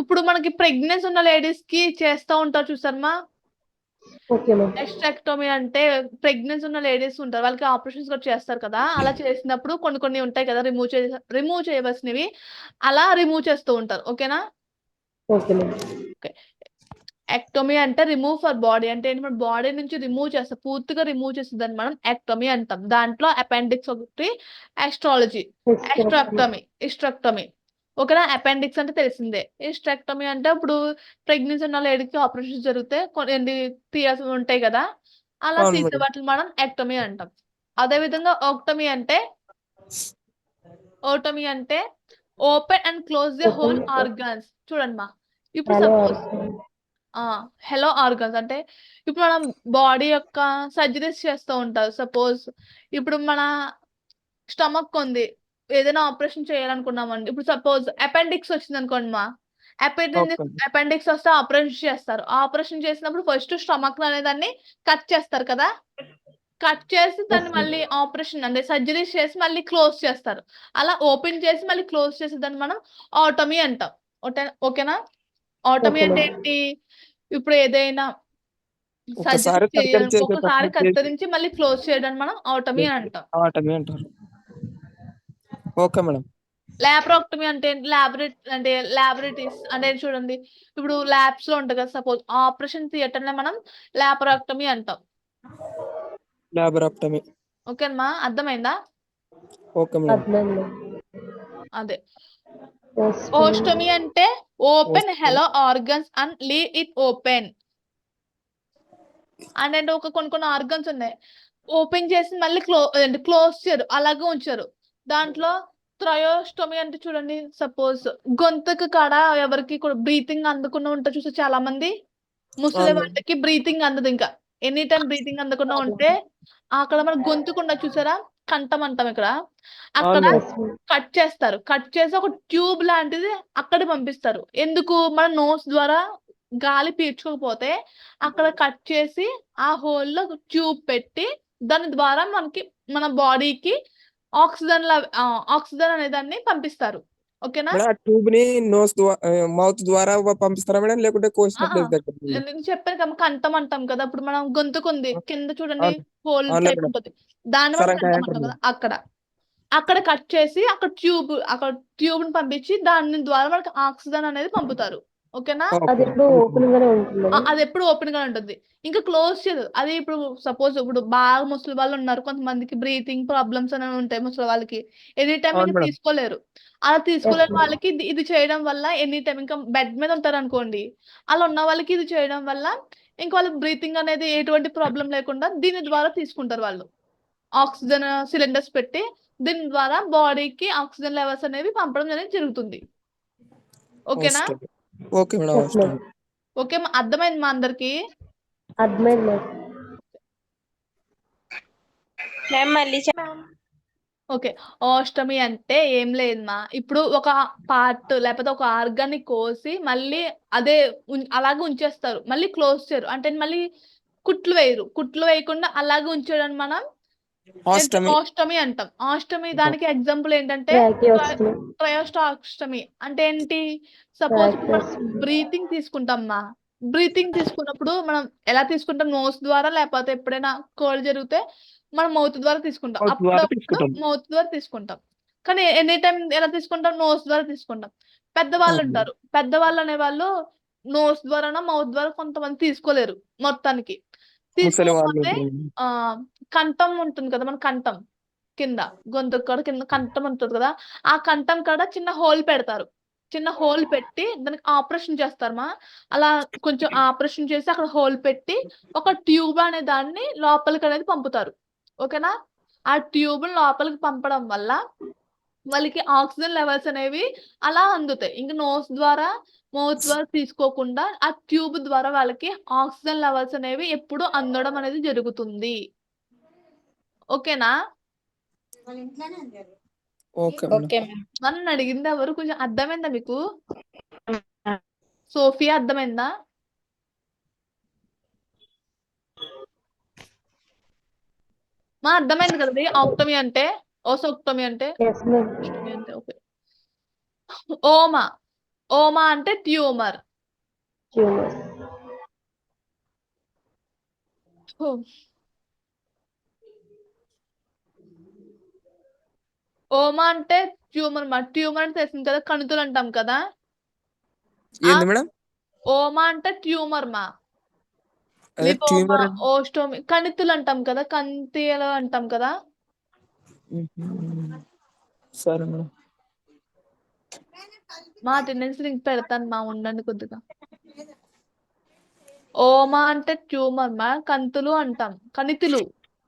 ఇప్పుడు మనకి ప్రెగ్నెన్సీ ఉన్న లేడీస్ కి చేస్తూ ఉంటారు చూసారమ్మా.
Okay, ma'am.
హిస్టరెక్టమీ అంటే ప్రెగ్నెన్సీ ఉన్న లేడీస్ ఉంటారు, వాళ్ళకి ఆపరేషన్స్ కూడా చేస్తారు కదా. అలా చేసినప్పుడు కొన్ని ఉంటాయి కదా రిమూవ్ చేయవలసినవి, అలా రిమూవ్ చేస్తూ ఉంటారు. ఓకేనా,
Okay, ma'am.
యాక్టమీ అంటే రిమూవ్ ఫర్ బాడీ అంటే ఏంటి, మన బాడీ నుంచి రిమూవ్ చేస్తారు, పూర్తిగా రిమూవ్ చేసేదాన్ని మనం యాక్టమీ అంటాం. దాంట్లో అపెండిక్స్ ఒకటి, ఆస్ట్రాలజీ, హిస్టరెక్టమీ. ఓకేనా, అపెండిక్స్ అంటే తెలిసిందే. హిస్టరెక్టమీ అంటే ఇప్పుడు ప్రెగ్నెన్సీ ఉన్న లేడీకి ఆపరేషన్ జరిగితే కొన్ని తీయాల్సి ఉంటాయి కదా, అలా
అవును
తీసే
మేడం.
వాటిని మనం యాక్టమీ అంటాం. అదే విధంగా ఓటమీ అంటే open and close the whole organs. చూడండి మా, ఇప్పుడు
Hello,
suppose
organ.
Hello organs అంటే ఇప్పుడు మనం బాడీ యొక్క సర్జరీస్ చేస్తూ ఉంటారు. సపోజ్ ఇప్పుడు మన స్టమక్ ఉంది, ఏదైనా ఆపరేషన్ చేయాలనుకున్నామండి. ఇప్పుడు సపోజ్ అపెండిక్స్ వచ్చింది అనుకోండి మా
ఓకే
అపెండిక్స్ వస్తే ఆపరేషన్ చేస్తారు. ఆపరేషన్ చేసినప్పుడు ఫస్ట్ స్టమక్ అనేదాన్ని కట్ చేస్తారు కదా. కట్ చేసి దాన్ని మళ్ళీ ఆపరేషన్ అంటే సర్జరీస్ చేసి మళ్ళీ క్లోజ్ చేస్తారు. అలా ఓపెన్ చేసి మళ్ళీ క్లోజ్ చేసి దాన్ని మనం ఆటోమీ అంటాం. ఓకేనా? ఆటోమీ
Okay,
అంటే
ma'am.
ఏంటి? ఇప్పుడు ఏదైనా
ఒకసారి
సర్జరీ
సర్జరీ చేసే
ఒకసారి
ప్రక్రియ చేసి
కత్తిరించి మళ్ళీ క్లోజ్ చేయడానికి మనం ఆటోమీ అంటాం.
ఆటమీ అంటారు. Okay madam.
లాప్రోక్టమీ అంటే ల్యాబొరేటరీస్ అంటే చూడండి, ఇప్పుడు ల్యాబ్స్ లో ఉంటుంది కదా. సపోజ్ ఆపరేషన్ థియేటర్ నే మనం లాప్రోక్టమీ అంటాం.
లాబరాటమీ.
ఓకేనమ్మా, అర్థమైందా?
Okay madam.
అర్థమైంది.
అదే
Yes, ma'am.
ఓస్టమీ అంటే open
Ostomy.
Hello organs and leave it open. అంటే కొన్ని ఆర్గన్స్ ఉన్నాయి, ఓపెన్ చేసి మళ్ళీ క్లోజ్ చేయరు, అలాగే ఉంచారు. దాంట్లో త్రయోస్టమీ అంటే చూడండి, సపోజ్ గొంతుకు కాడ ఎవరికి కూడా బ్రీతింగ్ అందకుండా ఉంటారు చూసి చాలా మంది ముసలి
అవును.
వాళ్ళకి బ్రీతింగ్ అందదు, ఇంకా ఎనీ టైం బ్రీతింగ్ అందకుండా ఉంటే అక్కడ మన గొంతుకుండా చూసారా, కంఠం అంటాం ఇక్కడ, అక్కడ
అవును.
Yes, ma'am.
కట్ చేస్తారు. కట్ చేసి ఒక ట్యూబ్ లాంటిది అక్కడ పంపిస్తారు. ఎందుకు? మన నోస్ ద్వారా గాలి పీల్చుకోకపోతే అక్కడ కట్ చేసి ఆ హోల్లో ట్యూబ్ పెట్టి దాని ద్వారా మన బాడీకి ఆక్సిజన్ అనే దాన్ని పంపిస్తారు. ఓకేనా?
మేడం ఆ ట్యూబ్ ని మౌత్ ద్వారా పంపిస్తారా మేడం, లేకుంటే కోసిన ప్లేస్ దగ్గర నుండి?
నేను చెప్పాను కదా, కంఠం అంటాం కదా. ఇప్పుడు మనం గొంతుకుంది కింద చూడండి,
అవును.
హోల్
అవునులే
టైప్
మేడం.
ఉంటుంది, దాన్ని మనం
సరంకాయ
కంఠం
అంటారు
అంటాం కదా.
మేడం.
అక్కడ కట్ చేసి అక్కడ ట్యూబ్ ని పంపించి దాని ద్వారా మనకి ఆక్సిజన్ అనేది పంపుతారు. ఓకేనా?
అది
ఓకే.
ఎప్పుడు ఓపెన్ గానే ఉంటుంది మేడం.
అది ఎప్పుడు ఓపెన్ గా ఉంటుంది, ఇంకా క్లోజ్ చేయదు. అది ఇప్పుడు సపోజ్ ఇప్పుడు బాగా ముసలి వాళ్ళు ఉన్నారు, కొంతమందికి బ్రీతింగ్ ప్రాబ్లమ్స్ అనేవి ఉంటాయి ముసలి వాళ్ళకి, ఎనీ టైం
అవును
ఇంకా
మేడం.
తీసుకోలేరు. అలా తీసుకోలేని
ma'am.
వాళ్ళకి ఇది చేయడం వల్ల ఎనీ టైం ఇంకా బెడ్ మీద ఉంటారు అనుకోండి, అలా ఉన్న వాళ్ళకి ఇది చేయడం వల్ల ఇంకా వాళ్ళకి బ్రీతింగ్ అనేది ఎటువంటి ప్రాబ్లం లేకుండా దీని ద్వారా తీసుకుంటారు వాళ్ళు. ఆక్సిజన్ సిలిండర్స్ పెట్టి దీని ద్వారా బాడీకి ఆక్సిజన్ లెవెల్స్ అనేవి పంపడం అనేది జరుగుతుంది. ఓకేనా?
Okay. Okay madam.
Yes, ma'am.
Okay, అర్థమైంది మా అందరికి?
అర్థమైంది మేడం.
మ్యామ్ మళ్ళీ
ఓకే, ఓస్టమీ అంటే ఏం లేదు మా, ఇప్పుడు ఒక పార్ట్ లేకపోతే ఒక ఆర్గాన్ ని కోసి మళ్ళీ అదే అలాగే ఉంచేస్తారు, మళ్ళీ క్లోజ్ చేయరు. అంటే మళ్ళీ కుట్లు వేయరు, కుట్లు వేయకుండా అలాగే ఉంచడం మనం
ఆస్టమీ.
ఓస్టమీ అంటాం. ఆస్టమీ దానికి ఎగ్జాంపుల్ ఏంటంటే
Tracheostomy.
ట్రయోస్టాక్స్టమీ అంటే ఏంటి? సపోజ్ మనం
Tracheostomy.
బ్రీతింగ్ తీసుకుంటామా, బ్రీతింగ్ తీసుకున్నప్పుడు మనం ఎలా తీసుకుంటాం? నోస్ ద్వారా, లేకపోతే ఎప్పుడైనా కోల్డ్ జరిగితే మనం మౌత్ ద్వారా తీసుకుంటాం.
మౌత్ ద్వారా
అప్పుడప్పుడు
తీసుకుంటాం.
మౌత్ ద్వారా తీసుకుంటాం. కానీ ఎనీ టైం ఎలా తీసుకుంటాం? నోస్ ద్వారా తీసుకుంటాం. పెద్దవాళ్ళు
అవును.
ఉంటారు, పెద్దవాళ్ళు అనేవాళ్ళు నోస్ ద్వారా మౌత్ ద్వారా కొంతమంది తీసుకోలేరు మొత్తానికి.
ముసలి వాళ్ళు
తీసుకోకపోతే
ఉంటారు.
ఆ కంఠం ఉంటుంది కదా, మన కంఠం కింద, గొంతు కాడ కింద కంఠం ఉంటుంది కదా, ఆ కంఠం కాడ చిన్న హోల్ పెడతారు. చిన్న హోల్ పెట్టి దానికి ఆపరేషన్ చేస్తారమ్మా. అలా కొంచెం ఆపరేషన్ చేసి అక్కడ హోల్ పెట్టి ఒక ట్యూబ్ అనే దాన్ని లోపలికి అనేది పంపుతారు. ఓకేనా? ఆ ట్యూబ్ లోపలికి పంపడం వల్ల వాళ్ళకి ఆక్సిజన్ లెవెల్స్ అనేవి అలా అందుతాయి. ఇంకా నోస్ ద్వారా మౌత్ ద్వారా తీసుకోకుండా ఆ ట్యూబ్ ద్వారా వాళ్ళకి ఆక్సిజన్ లెవెల్స్ అనేవి ఎప్పుడు అందడం అనేది జరుగుతుంది. ఓకేనా?
Okay madam.
Okay ma'am.
నన్ను అడిగింది ఎవరు? కొంచెం అర్థమైందా మీకు? సోఫియా అర్థమైందా? మా అర్థమైంది కదండి ఆక్టమీ అంటే, ఓసోక్టమీ అంటే,
Yes, ma'am.
ఓస్టమీ అంటే. ఓకే. ఓమా, ఓమా అంటే ట్యూమర్.
Tumors.
ఓమా అంటే ట్యూమర్ మా. ట్యూమర్ అంటే తెలిసింది కదా, కణుతులు అంటాం కదా.
ఏంది మేడం?
ఓమా అంటే ట్యూమర్ మా.
అదే
లిపోమా,
ట్యూమర్.
ఓస్టోమీ, కణితులు అంటాం కదా, కంతిలు అంటాం కదా.
సరే మేడం.
మా అటెండెన్స్ లింక్ పెడతాను మా, ఉండండి కొద్దిగా. ఓమా అంటే ట్యూమర్ మా, కంతులు అంటాం, కణితులు.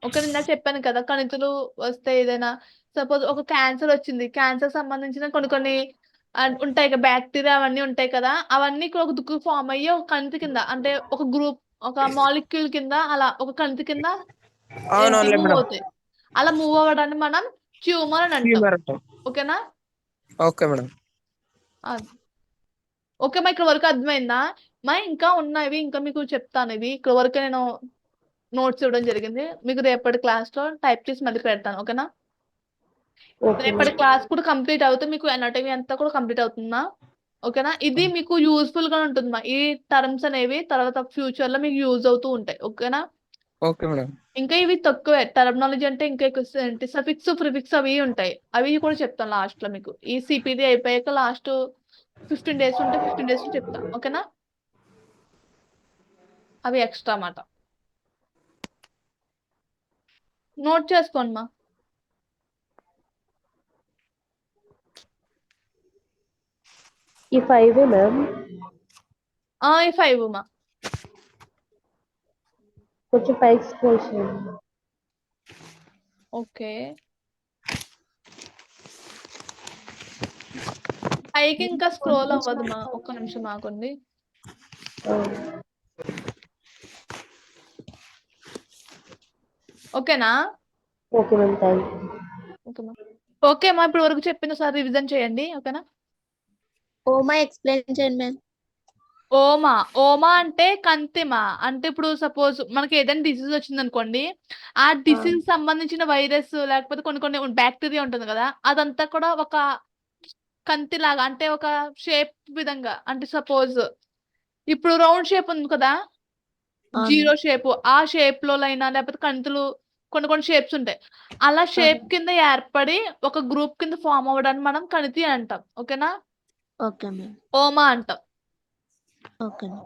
ఒక నిన్న చెప్పాను కదా, కణితులు వస్తే ఏదైనా సపోజ్ ఒక క్యాన్సర్ వచ్చింది, క్యాన్సర్ సంబంధించిన కొన్ని అండ్ ఉంటాయి కదా బ్యాక్టీరియా అవన్నీ ఉంటాయి కదా, అవన్నీ కూడా ఒక దుక్కు ఫామ్ అయ్యి ఒక కణితి కింద అంటే ఒక గ్రూప్ ఒక మాలిక్యూల్ కింద అలా ఒక కణితి కింద
అవునవునులే
మూవ్
మేడం.
అవుతాయి. అలా మూవ్ అవ్వడాన్ని మనం ట్యూమర్ అని అంటాం.
ట్యూమర్ అంటాం.
ఓకేనా?
Okay madam.
అది. ఓకే మా ఇక్కడ వరకు అర్థమైందా? మా ఇంకా ఉన్నవి ఇంకా మీకు చెప్తాను. ఇవి ఇక్కడ వరకు నేను నోట్స్ ఇవ్వడం జరిగింది. మీకు రేపటి క్లాస్ లో టైప్ చేసి మళ్ళీ పెడతాను. ఓకేనా? రేపటి క్లాస్ కూడా కంప్లీట్ అవుతుంది. మీకు ఎనాటమీ అంతా కూడా కంప్లీట్ అవుతుందా? ఓకేనా? ఇది మీకు యూస్ఫుల్ గా ఉంటుందమ్మా. ఈ టర్మ్స్ అనేవి తర్వాత ఫ్యూచర్ లో మీకు యూజ్ అవుతూ ఉంటాయి. ఓకేనా?
Okay madam.
ఇంకా ఇవి తక్కువే. టర్మినాలజీ అంటే ఇంకా ఎక్కువ ఏంటి సఫిక్స్ ప్రిఫిక్స్ అవి ఉంటాయి. అవి కూడా చెప్తాను లాస్ట్ లో మీకు. ఈ సిపిడి అయిపోయాక లాస్ట్ 15 days ఉంటే 15 days చెప్తా. ఓకేనా? అవి ఎక్స్ట్రా మాట. నోట్ చేసుకోండి మా.
ఈ 5 మ్యామ్
ఈ 5 మా.
కొంచెం పైకి స్క్రోల్ చేయండి.
ఓకే. పైకి ఇంకా స్క్రోల్ అవ్వదు మా. ఒక్క నిమిషం ఆగండి. ఓకేనా?
Okay ma'am, thank you.
Okay మా. ఓకే మా ఇప్పుడు వరకు చెప్పిన సార్ రివిజన్ చేయండి. ఓకేనా?
ఓమా ఎక్స్ప్లెయిన్ చేయండి మ్యామ్.
ఓమా ఓమా అంటే కంతిమా. అంటే ఇప్పుడు సపోజ్ మనకి ఏదైనా డిసీజ్ వచ్చింది అనుకోండి, ఆ డిసీజ్ సంబంధించిన వైరస్ లేకపోతే కొన్ని కొన్ని బ్యాక్టీరియా ఉంటుంది కదా, అదంతా కూడా ఒక కంతి లాగా అంటే ఒక షేప్ విధంగా. అంటే సపోజ్ ఇప్పుడు రౌండ్ షేప్ ఉంది కదా, జీరో షేప్, ఆ షేప్ లో అయినా లేకపోతే కంతులు కొన్ని కొన్ని షేప్స్ ఉంటాయి. అలా షేప్ కింద ఏర్పడి ఒక గ్రూప్ కింద ఫామ్ అవ్వడాన్ని మనం కణితి అంటాం. ఓకేనా?
Okay ma'am.
ఓమా అంటాం.
Okay ma'am.